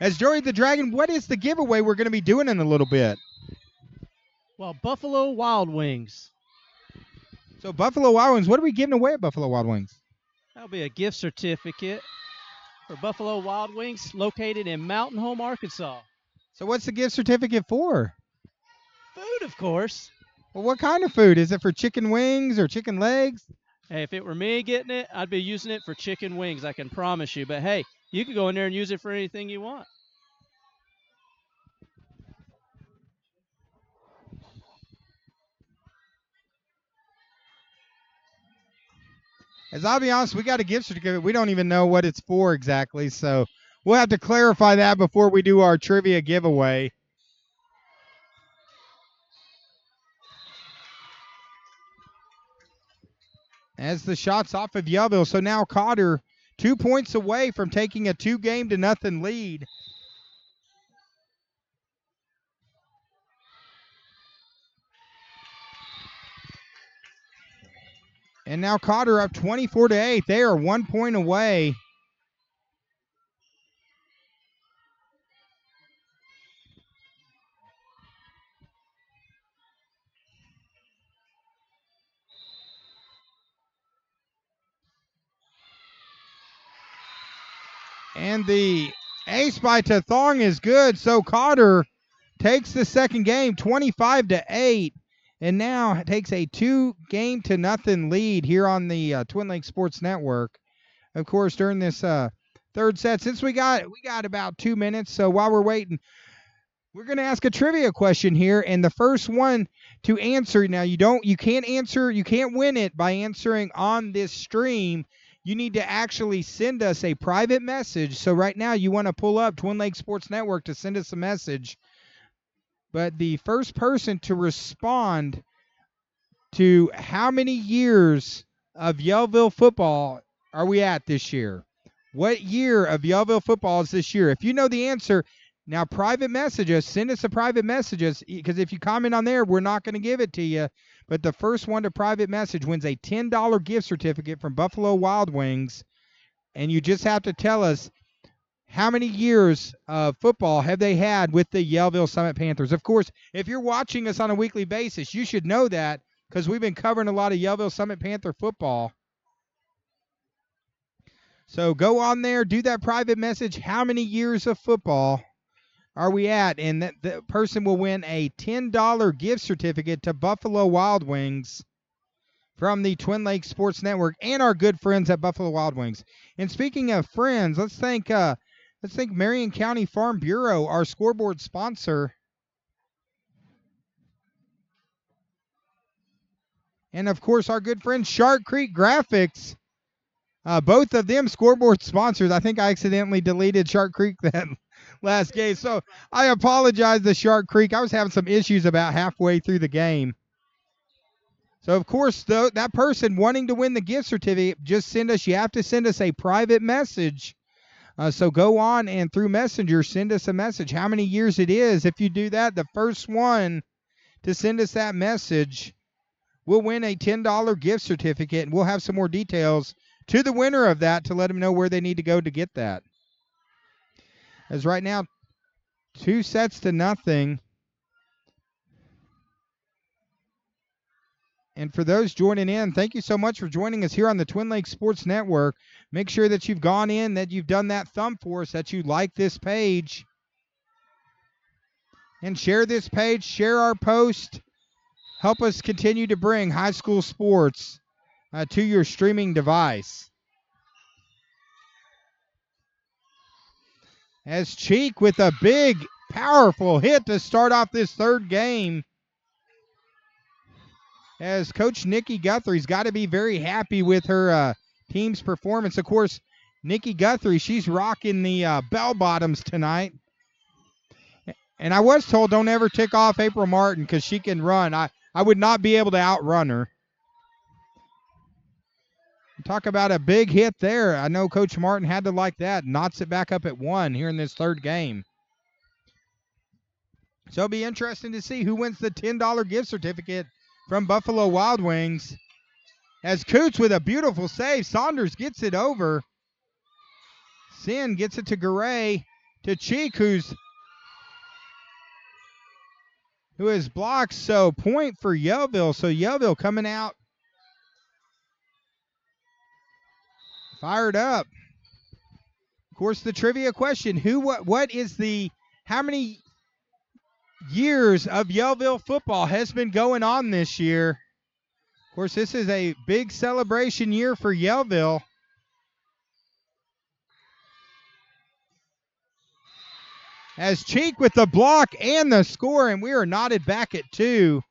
As Joey the Dragon, what is the giveaway we're going to be doing in a little bit? Well, Buffalo Wild Wings. So Buffalo Wild Wings, what are we giving away at Buffalo Wild Wings? That'll be a gift certificate for Buffalo Wild Wings located in Mountain Home, Arkansas. So what's the gift certificate for? Food, of course. Well, what kind of food? Is it for chicken wings or chicken legs? Hey, if it were me getting it, I'd be using it for chicken wings, I can promise you. But, hey, you can go in there and use it for anything you want. As I'll be honest, we got a gift certificate. We don't even know what it's for exactly, so we'll have to clarify that before we do our trivia giveaway. As the shot's off of Yellville, so now Cotter 2 points away from taking a 2-0 lead. And now Cotter up 24-8. They are 1 point away. And the ace by Tathong is good. So Cotter takes the second game 25-8. And now takes a 2-0 lead here on the Twin Lakes Sports Network. Of course, during this third set, since we got about 2 minutes, so while we're waiting, we're going to ask a trivia question here, and the first one to answer. Now you can't win it by answering on this stream. You need to actually send us a private message. So right now you want to pull up Twin Lakes Sports Network to send us a message. But the first person to respond to how many years of Yellville football are we at this year? What year of Yellville football is this year? If you know the answer, now private message us. Send us a private message, because if you comment on there, we're not going to give it to you. But the first one to private message wins a $10 gift certificate from Buffalo Wild Wings. And you just have to tell us how many years of football have they had with the Yellville Summit Panthers. Of course, if you're watching us on a weekly basis, you should know that, because we've been covering a lot of Yellville Summit Panther football. So go on there, do that private message. How many years of football are we at? And the person will win a $10 gift certificate to Buffalo Wild Wings from the Twin Lakes Sports Network and our good friends at Buffalo Wild Wings. And speaking of friends, let's thank Marion County Farm Bureau, our scoreboard sponsor. And, of course, our good friend Shark Creek Graphics. Both of them scoreboard sponsors. I think I accidentally deleted Shark Creek that last game. So I apologize to Shark Creek. I was having some issues about halfway through the game. So, of course, that person wanting to win the gift certificate, you have to send us a private message So go on and through Messenger, send us a message how many years it is. If you do that, the first one to send us that message will win a $10 gift certificate, and we'll have some more details to the winner of that to let them know where they need to go to get that. As right now, 2-0. And for those joining in, thank you so much for joining us here on the Twin Lakes Sports Network. Make sure that you've gone in, that you've done that thumb for us, that you like this page. And share this page, share our post. Help us continue to bring high school sports to your streaming device. As Cheek with a big, powerful hit to start off this third game. As Coach Nikki Guthrie's got to be very happy with her team's performance. Of course, Nikki Guthrie, she's rocking the bell bottoms tonight. And I was told don't ever tick off April Martin because she can run. I would not be able to outrun her. Talk about a big hit there. I know Coach Martin had to like that. Knots it back up at 1 here in this third game. So it'll be interesting to see who wins the $10 gift certificate from Buffalo Wild Wings. As Coots with a beautiful save. Saunders gets it over. Sin gets it to Garay, to Cheek, who is blocked. So point for Yellville. So Yellville coming out fired up. Of course, the trivia question, how many years of Yellville football has been going on this year? Of course, this is a big celebration year for Yellville. As Cheek with the block and the score, and we are knotted back at 2.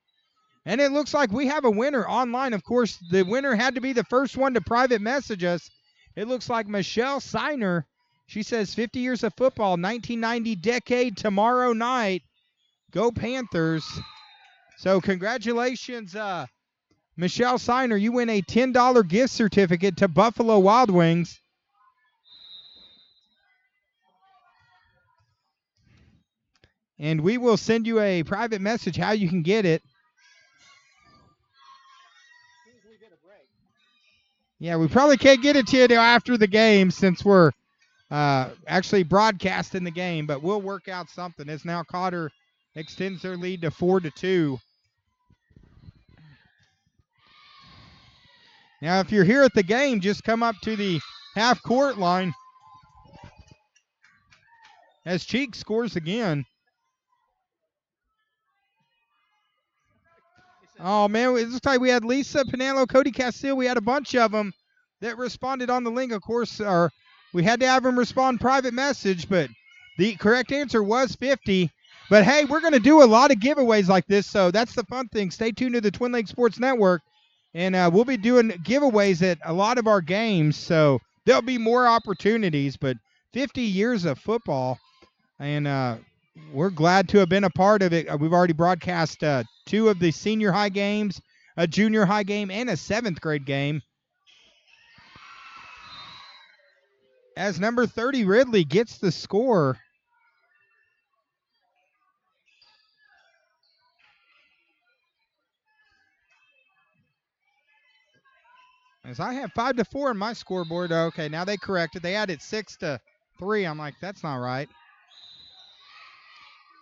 And it looks like we have a winner online. Of course, the winner had to be the first one to private message us. It looks like Michelle Seiner. She says 50 years of football, 1990 decade, tomorrow night. Go Panthers. So congratulations, Michelle Seiner. You win a $10 gift certificate to Buffalo Wild Wings. And we will send you a private message how you can get it. Yeah, we probably can't get it to you after the game since we're actually broadcasting the game, but we'll work out something. As now Cotter extends their lead to 4-2. Now, if you're here at the game, just come up to the half-court line as Cheek scores again. Oh, man, it looks like we had Lisa Pinello, Cody Castile. We had a bunch of them that responded on the link. Of course, we had to have them respond private message, but the correct answer was 50. But, hey, we're going to do a lot of giveaways like this, so that's the fun thing. Stay tuned to the Twin Lakes Sports Network, and we'll be doing giveaways at a lot of our games, so there'll be more opportunities. But 50 years of football, and we're glad to have been a part of it. We've already broadcast 2 of the senior high games, a junior high game, and a 7th grade game. As number 30, Ridley, gets the score. As I have 5-4 on my scoreboard. Okay, now they corrected. They added 6-3. I'm like, that's not right.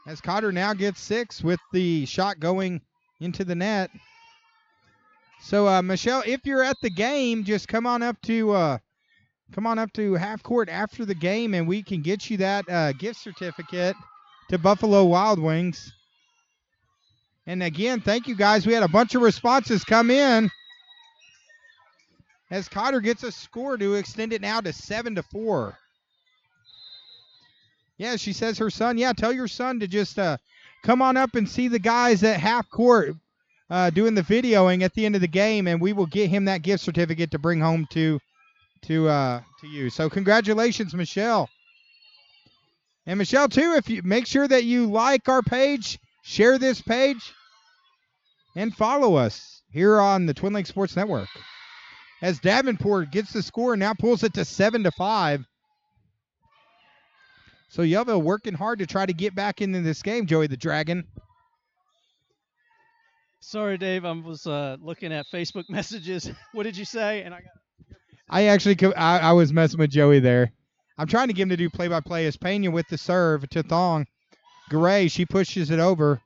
As Cotter now gets 6 with the shot going into the net. So, Michelle, if you're at the game, just come on up to half court after the game, and we can get you that gift certificate to Buffalo Wild Wings. And again, thank you guys. We had a bunch of responses come in. As Cotter gets a score to extend it now to 7-4. Yeah, she says her son. Yeah, tell your son to just come on up and see the guys at half court doing the videoing at the end of the game, and we will get him that gift certificate to bring home to you. So congratulations, Michelle. And Michelle, too, if you make sure that you like our page, share this page, and follow us here on the Twin Lakes Sports Network. As Davenport gets the score and now pulls it to 7-5. So Yellville working hard to try to get back into this game, Joey the Dragon. Sorry, Dave. I was looking at Facebook messages. What did you say? And I was messing with Joey there. I'm trying to get him to do play-by-play. As Pena with the serve to Thong. Garay, she pushes it over.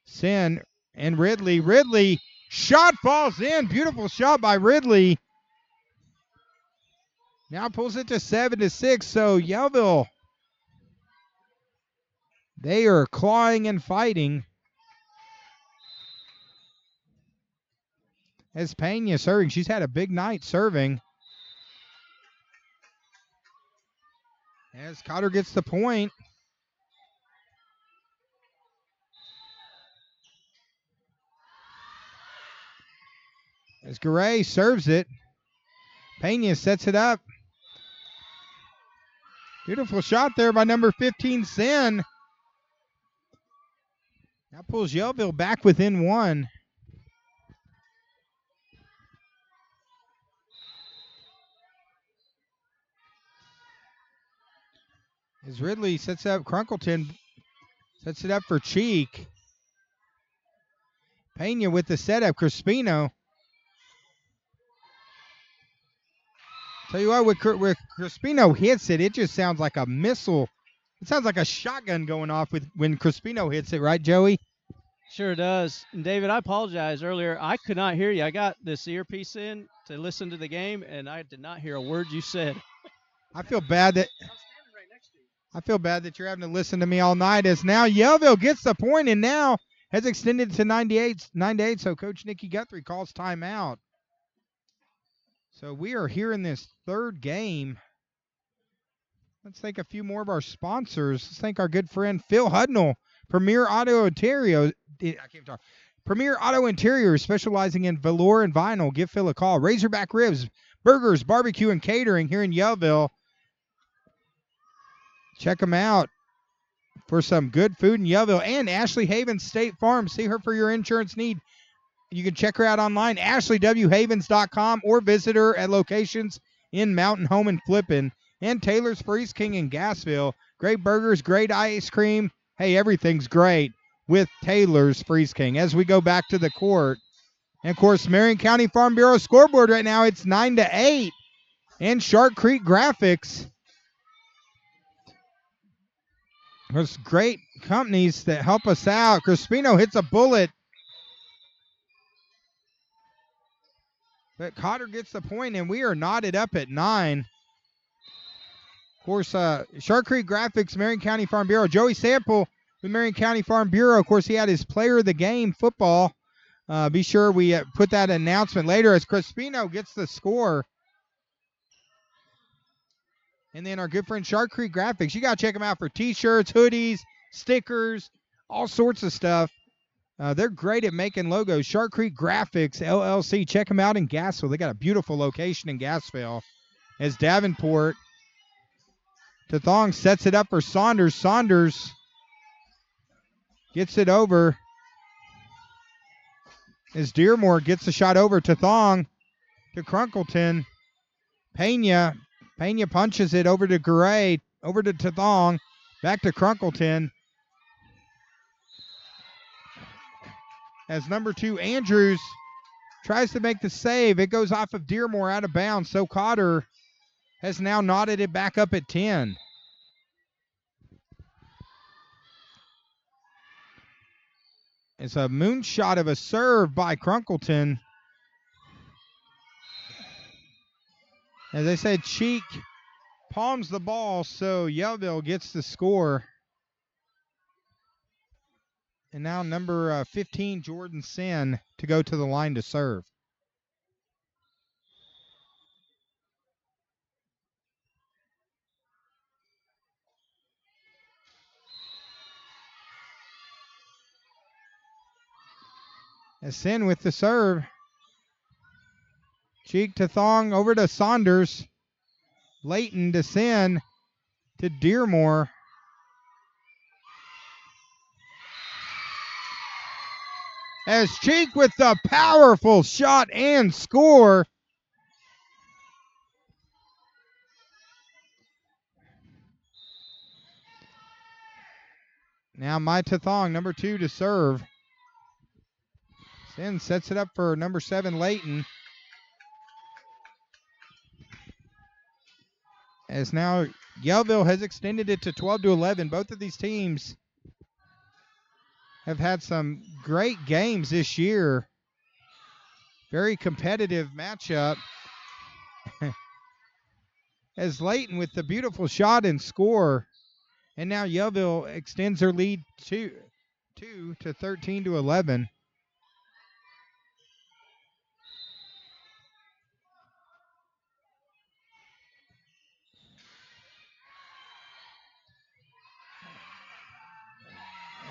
Sin and Ridley. Ridley, shot falls in. Beautiful shot by Ridley. Now pulls it to 7-6. So Yellville, they are clawing and fighting. As Pena serving, she's had a big night serving. As Cotter gets the point. As Garay serves it. Pena sets it up. Beautiful shot there by number 15, Sin. Now pulls Yellville back within one. As Ridley sets up Crunkleton, sets it up for Cheek. Pena with the setup, Crispino. Tell you what, with Crispino hits it, it just sounds like a missile. It sounds like a shotgun going off when Crispino hits it, right, Joey? Sure does. And David, I apologize earlier. I could not hear you. I got this earpiece in to listen to the game, and I did not hear a word you said. I feel bad that you're having to listen to me all night. As now Yellville gets the point and now has extended to 9-8. So Coach Nikki Guthrie calls timeout. So we are here in this third game. Let's thank a few more of our sponsors. Let's thank our good friend Phil Hudnall, Premier Auto Interiors. Premier Auto Interiors, specializing in velour and vinyl. Give Phil a call. Razorback Ribs, Burgers, Barbecue, and Catering here in Yellville. Check them out for some good food in Yellville. And Ashley Havens State Farm. See her for your insurance need. You can check her out online, AshleyWHavens.com, or visit her at locations in Mountain Home and Flippin'. And Taylor's Freeze King in Gassville. Great burgers, great ice cream. Hey, everything's great with Taylor's Freeze King. As we go back to the court. And, of course, Marion County Farm Bureau scoreboard right now, it's 9-8. And Shark Creek Graphics. There's great companies that help us out. Crispino hits a bullet. But Cotter gets the point, and we are knotted up at 9. Of course, Shark Creek Graphics, Marion County Farm Bureau. Joey Sample with Marion County Farm Bureau. Of course, he had his player of the game, football. Be sure we put that announcement later as Crispino gets the score. And then our good friend Shark Creek Graphics. You got to check them out for T-shirts, hoodies, stickers, all sorts of stuff. They're great at making logos. Shark Creek Graphics, LLC. Check them out in Gassville. They got a beautiful location in Gassville. As Davenport to Thong sets it up for Saunders. Saunders gets it over. As Dearmore gets the shot over to Thong to Crunkleton. Pena punches it over to Garay, over to Thong, back to Crunkleton. As number 2, Andrews tries to make the save. It goes off of Dearmore out of bounds. So Cotter has now knotted it back up at 10. It's a moonshot of a serve by Crunkleton. As I said, Cheek palms the ball, so Yellville gets the score. And now number 15, Jordan Sin, to go to the line to serve. As Sin with the serve. Cheek to Thong, over to Saunders. Layton to Sin to Dearmore. As Cheek with the powerful shot and score. Now Mai Tathong, number 2, to serve. Sin sets it up for number 7, Layton. As now Yellville has extended it to 12-11. Both of these teams have had some great games this year. Very competitive matchup. As Layton with the beautiful shot and score. And now Yellville extends their lead to 13-11.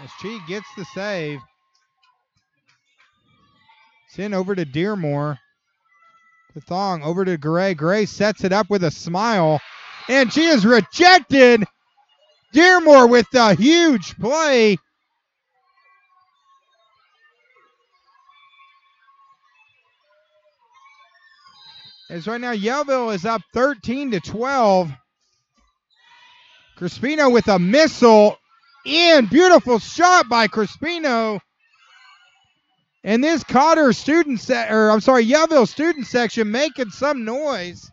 As Cheek gets the save. Send over to Dearmore. The Thong over to Gray. Gray sets it up with a smile. And she is rejected. Dearmore with the huge play. As right now Yellville is up 13-12. Crispino with a missile. In. Beautiful shot by Crispino. And this Cotter Yellville student section making some noise.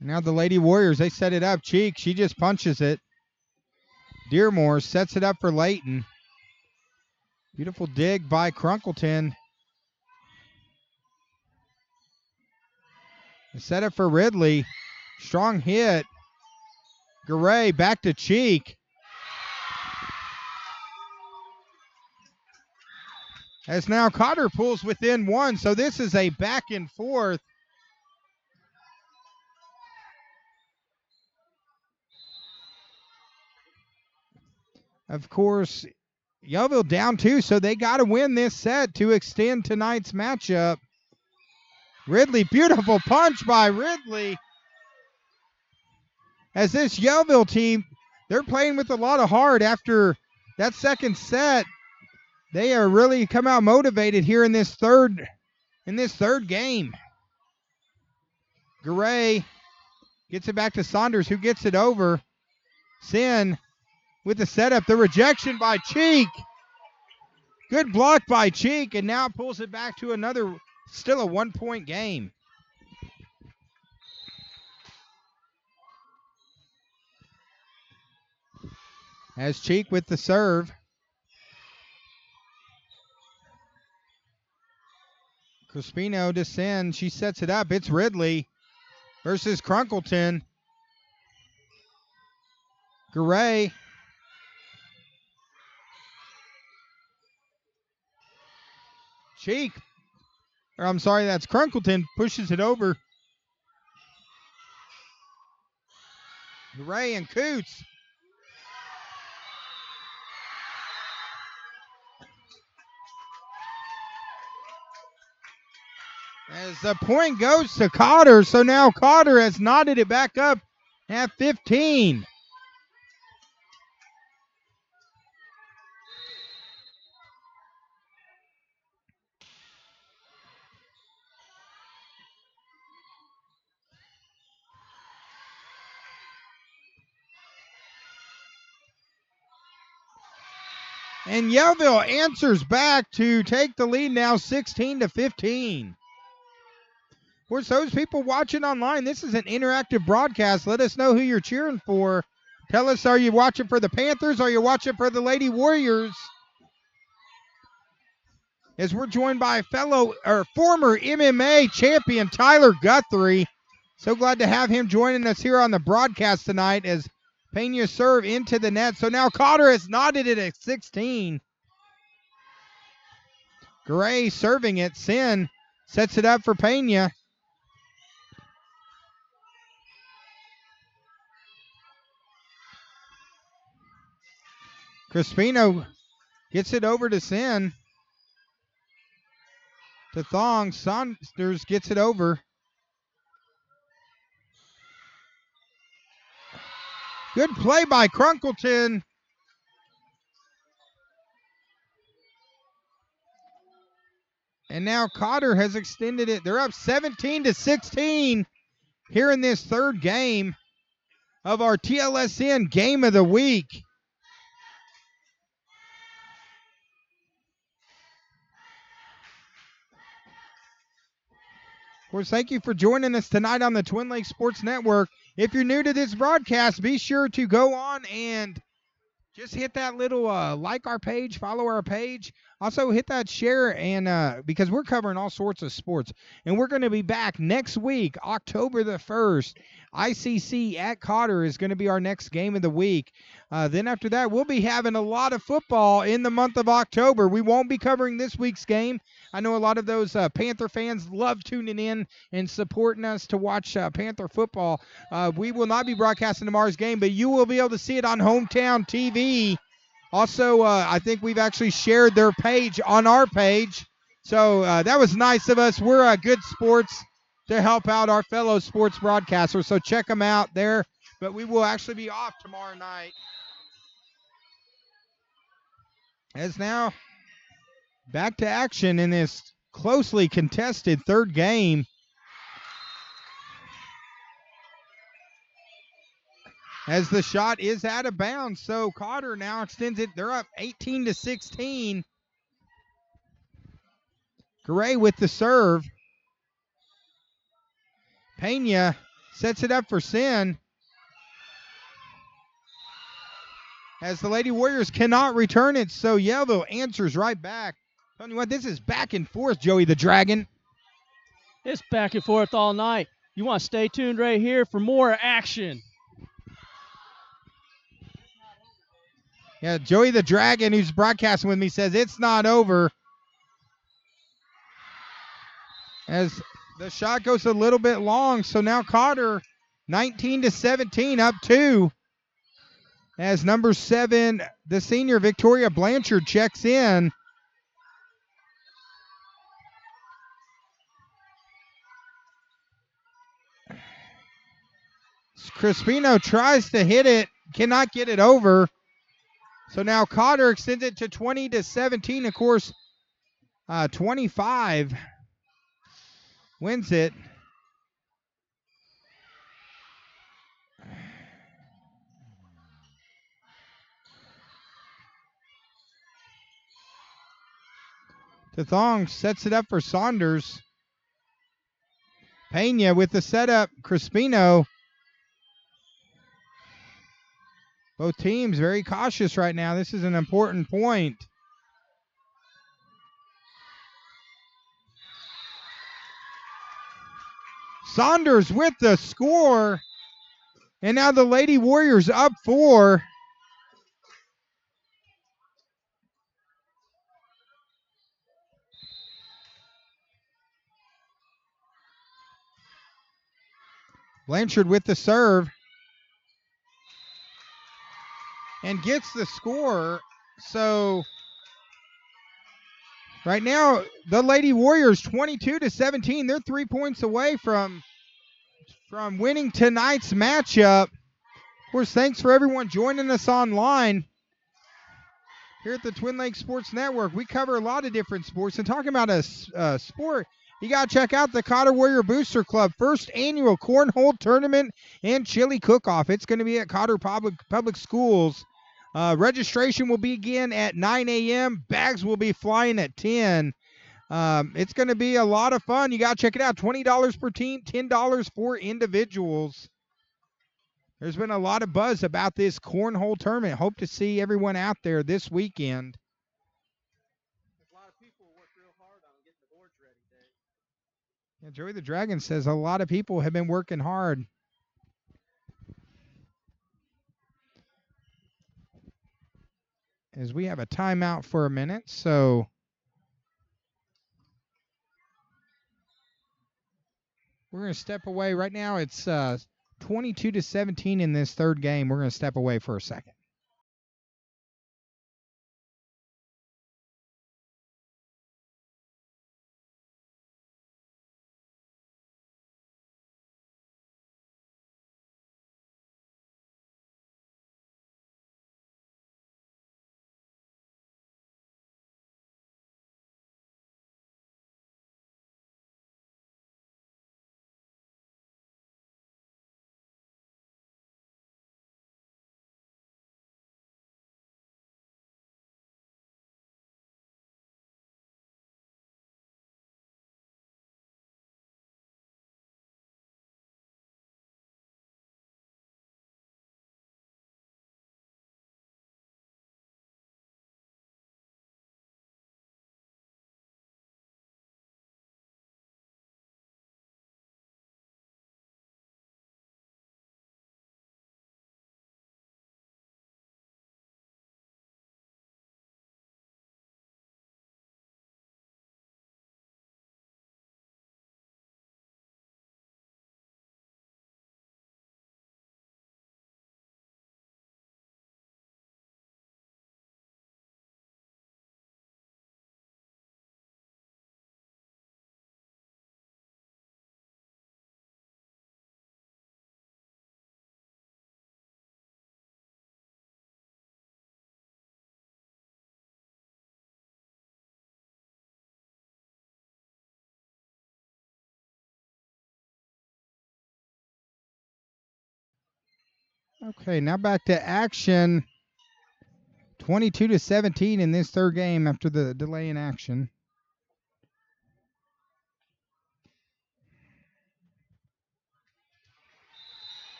Now the Lady Warriors, they set it up. Cheek, she just punches it. Dearmore sets it up for Layton. Beautiful dig by Crunkleton. Set it for Ridley. Strong hit. Garay back to Cheek. As now Cotter pulls within 1, so this is a back and forth. Of course, Yellville down 2, so they got to win this set to extend tonight's matchup. Ridley, beautiful punch by Ridley. As this Yellville team, they're playing with a lot of heart after that second set. They are really come out motivated here in this third game. Garay gets it back to Saunders, who gets it over. Sin with the setup. The rejection by Cheek. Good block by Cheek, and now pulls it back to another, still a 1-point game. As Cheek with the serve. Crispino to Sin. She sets it up. It's Ridley versus Crunkleton. Garay. Cheek. That's Crunkleton. Pushes it over. Garay and Coots. As the point goes to Cotter, so now Cotter has knotted it back up at 15. And Yellville answers back to take the lead now 16-15. Of course, those people watching online, this is an interactive broadcast. Let us know who you're cheering for. Tell us, are you watching for the Panthers? Are you watching for the Lady Warriors? As we're joined by former MMA champion Tyler Guthrie. So glad to have him joining us here on the broadcast tonight as Pena serve into the net. So now Cotter has knotted it at 16. Gray serving it. Sin sets it up for Pena. Crispino gets it over to Sin. To Thong. Saunders gets it over. Good play by Crunkleton. And now Cotter has extended it. They're up 17-16 here in this third game of our TLSN Game of the Week. Of course, thank you for joining us tonight on the Twin Lakes Sports Network. If you're new to this broadcast, be sure to go on and just hit that little like our page, follow our page. Also hit that share, and because we're covering all sorts of sports. And we're going to be back next week, October the 1st. ICC at Cotter is going to be our next game of the week. Then after that, we'll be having a lot of football in the month of October. We won't be covering this week's game. I know a lot of those Panther fans love tuning in and supporting us to watch Panther football. We will not be broadcasting tomorrow's game, but you will be able to see it on Hometown TV. Also, I think we've actually shared their page on our page. So that was nice of us. We're good sports to help out our fellow sports broadcasters. So check them out there. But we will actually be off tomorrow night. As now back to action in this closely contested third game. As the shot is out of bounds, so Cotter now extends it. They're up 18-16. Gray with the serve. Pena sets it up for Sin. As the Lady Warriors cannot return it, so Yellville answers right back. Telling you what, this is back and forth, Joey the Dragon. It's back and forth all night. You want to stay tuned right here for more action. Yeah, Joey the Dragon, who's broadcasting with me, says it's not over. As the shot goes a little bit long, so now Cotter 19-17 up 2. As number 7, the senior Victoria Blanchard checks in. Crispino tries to hit it, cannot get it over. So now Cotter extends it to 20-17. Of course, 25 wins it. Tathong sets it up for Saunders. Pena with the setup. Crispino. Both teams very cautious right now. This is an important point. Saunders with the score. And now the Lady Warriors up 4. Blanchard with the serve. And gets the score. So right now, the Lady Warriors 22-17. They're 3 points away from winning tonight's matchup. Of course, thanks for everyone joining us online here at the Twin Lakes Sports Network. We cover a lot of different sports. And talking about a sport, you got to check out the Cotter Warrior Booster Club first annual cornhole tournament and chili cook-off. It's going to be at Cotter Public Schools. Registration will begin at 9 a.m. Bags will be flying at 10. It's going to be a lot of fun. You got to check it out. $20 per team, $10 for individuals. There's been a lot of buzz about this cornhole tournament. Hope to see everyone out there this weekend. A lot of people work real hard on getting the boards ready, Dave. Yeah, Joey the Dragon says a lot of people have been working hard. As we have a timeout for a minute, so we're going to step away. Right now it's 22-17 in this third game. We're going to step away for a second. Okay, now back to action. 22-17 in this third game after the delay in action.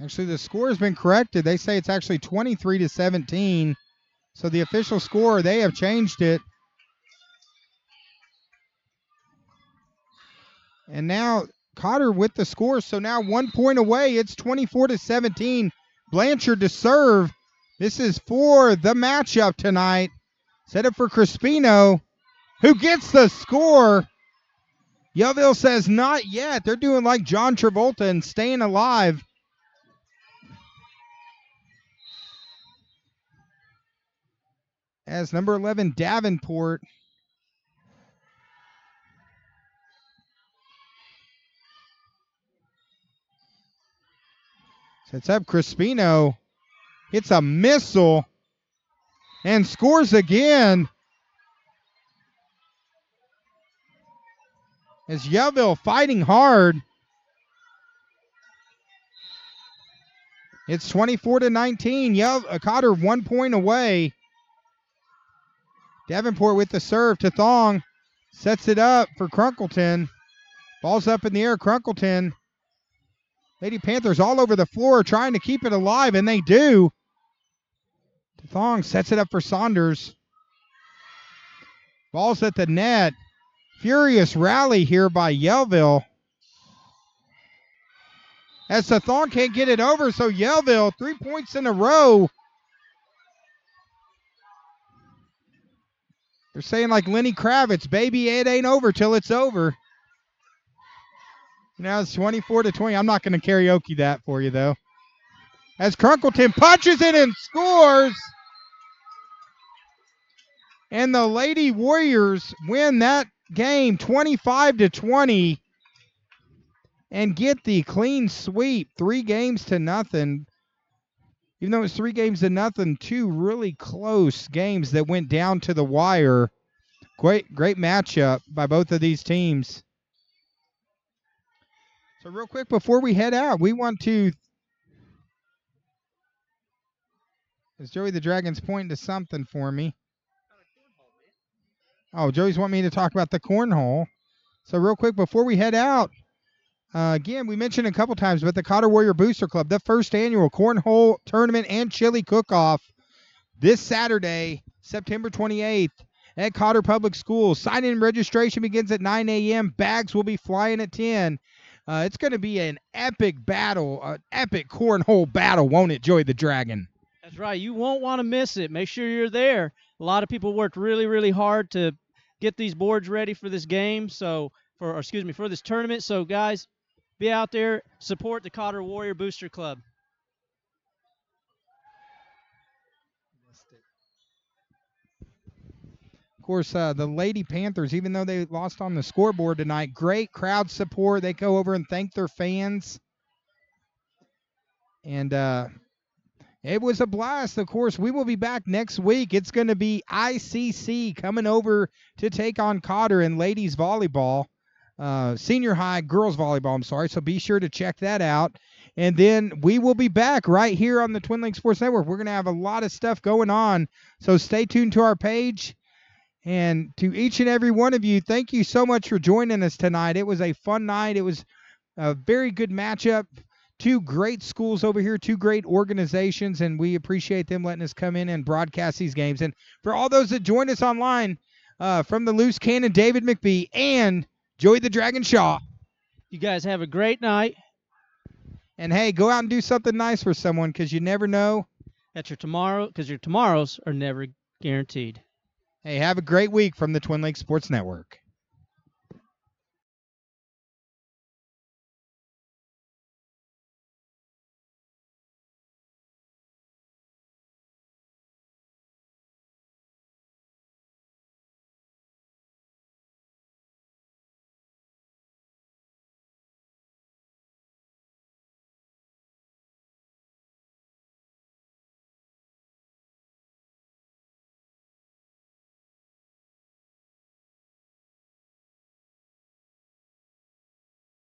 Actually, the score has been corrected. They say it's actually 23-17. So the official score, they have changed it. And now Cotter with the score. So now 1 point away. It's 24-17. Blanchard to serve. This is for the matchup tonight. Set up for Crispino, who gets the score. Yellville says not yet. They're doing like John Travolta and staying alive. As number 11, Davenport, sets up Crispino, hits a missile, and scores again. As Yellville fighting hard. It's 24-19. Cotter 1 point away. Davenport with the serve to Thong. Sets it up for Crunkleton. Ball's up in the air. Crunkleton. Lady Panthers all over the floor trying to keep it alive, and they do. Thong sets it up for Saunders. Ball's at the net. Furious rally here by Yellville. As Thong can't get it over, so Yellville 3 points in a row. They're saying like Lenny Kravitz, baby, it ain't over till it's over. Now it's 24-20. I'm not going to karaoke that for you, though. As Crunkleton punches it and scores. And the Lady Warriors win that game 25-20 and get the clean sweep. 3 games to nothing. Even though it's 3 games to nothing, 2 really close games that went down to the wire. Great matchup by both of these teams. So real quick before we head out, we want to, is Joey the Dragon's pointing to something for me? Oh, Joey's wanting me to talk about the cornhole. So real quick before we head out, again, we mentioned a couple times, but the Cotter Warrior Booster Club, the first annual cornhole tournament and chili cook-off this Saturday, September 28th at Cotter Public Schools. Sign-in and registration begins at 9 a.m. Bags will be flying at 10. It's going to be an epic battle, an epic cornhole battle, won't it, Joey the Dragon? That's right. You won't want to miss it. Make sure you're there. A lot of people worked really, really hard to get these boards ready for this game. For this tournament. So, guys, be out there, support the Cotter Warrior Booster Club. Of course, the Lady Panthers, even though they lost on the scoreboard tonight, great crowd support. They go over and thank their fans. And it was a blast. Of course, we will be back next week. It's going to be ICC coming over to take on Cotter in ladies volleyball. Senior high girls volleyball, I'm sorry. So be sure to check that out. And then we will be back right here on the Twin Lakes Sports Network. We're going to have a lot of stuff going on. So stay tuned to our page. And to each and every one of you, thank you so much for joining us tonight. It was a fun night. It was a very good matchup. 2 great schools over here, 2 great organizations, and we appreciate them letting us come in and broadcast these games. And for all those that joined us online, from the Loose Cannon, David McBee, and Joey the Dragon Shaw. You guys have a great night. And, hey, go out and do something nice for someone because you never know. That's your tomorrow, because your tomorrows are never guaranteed. Hey, have a great week from the Twin Lakes Sports Network.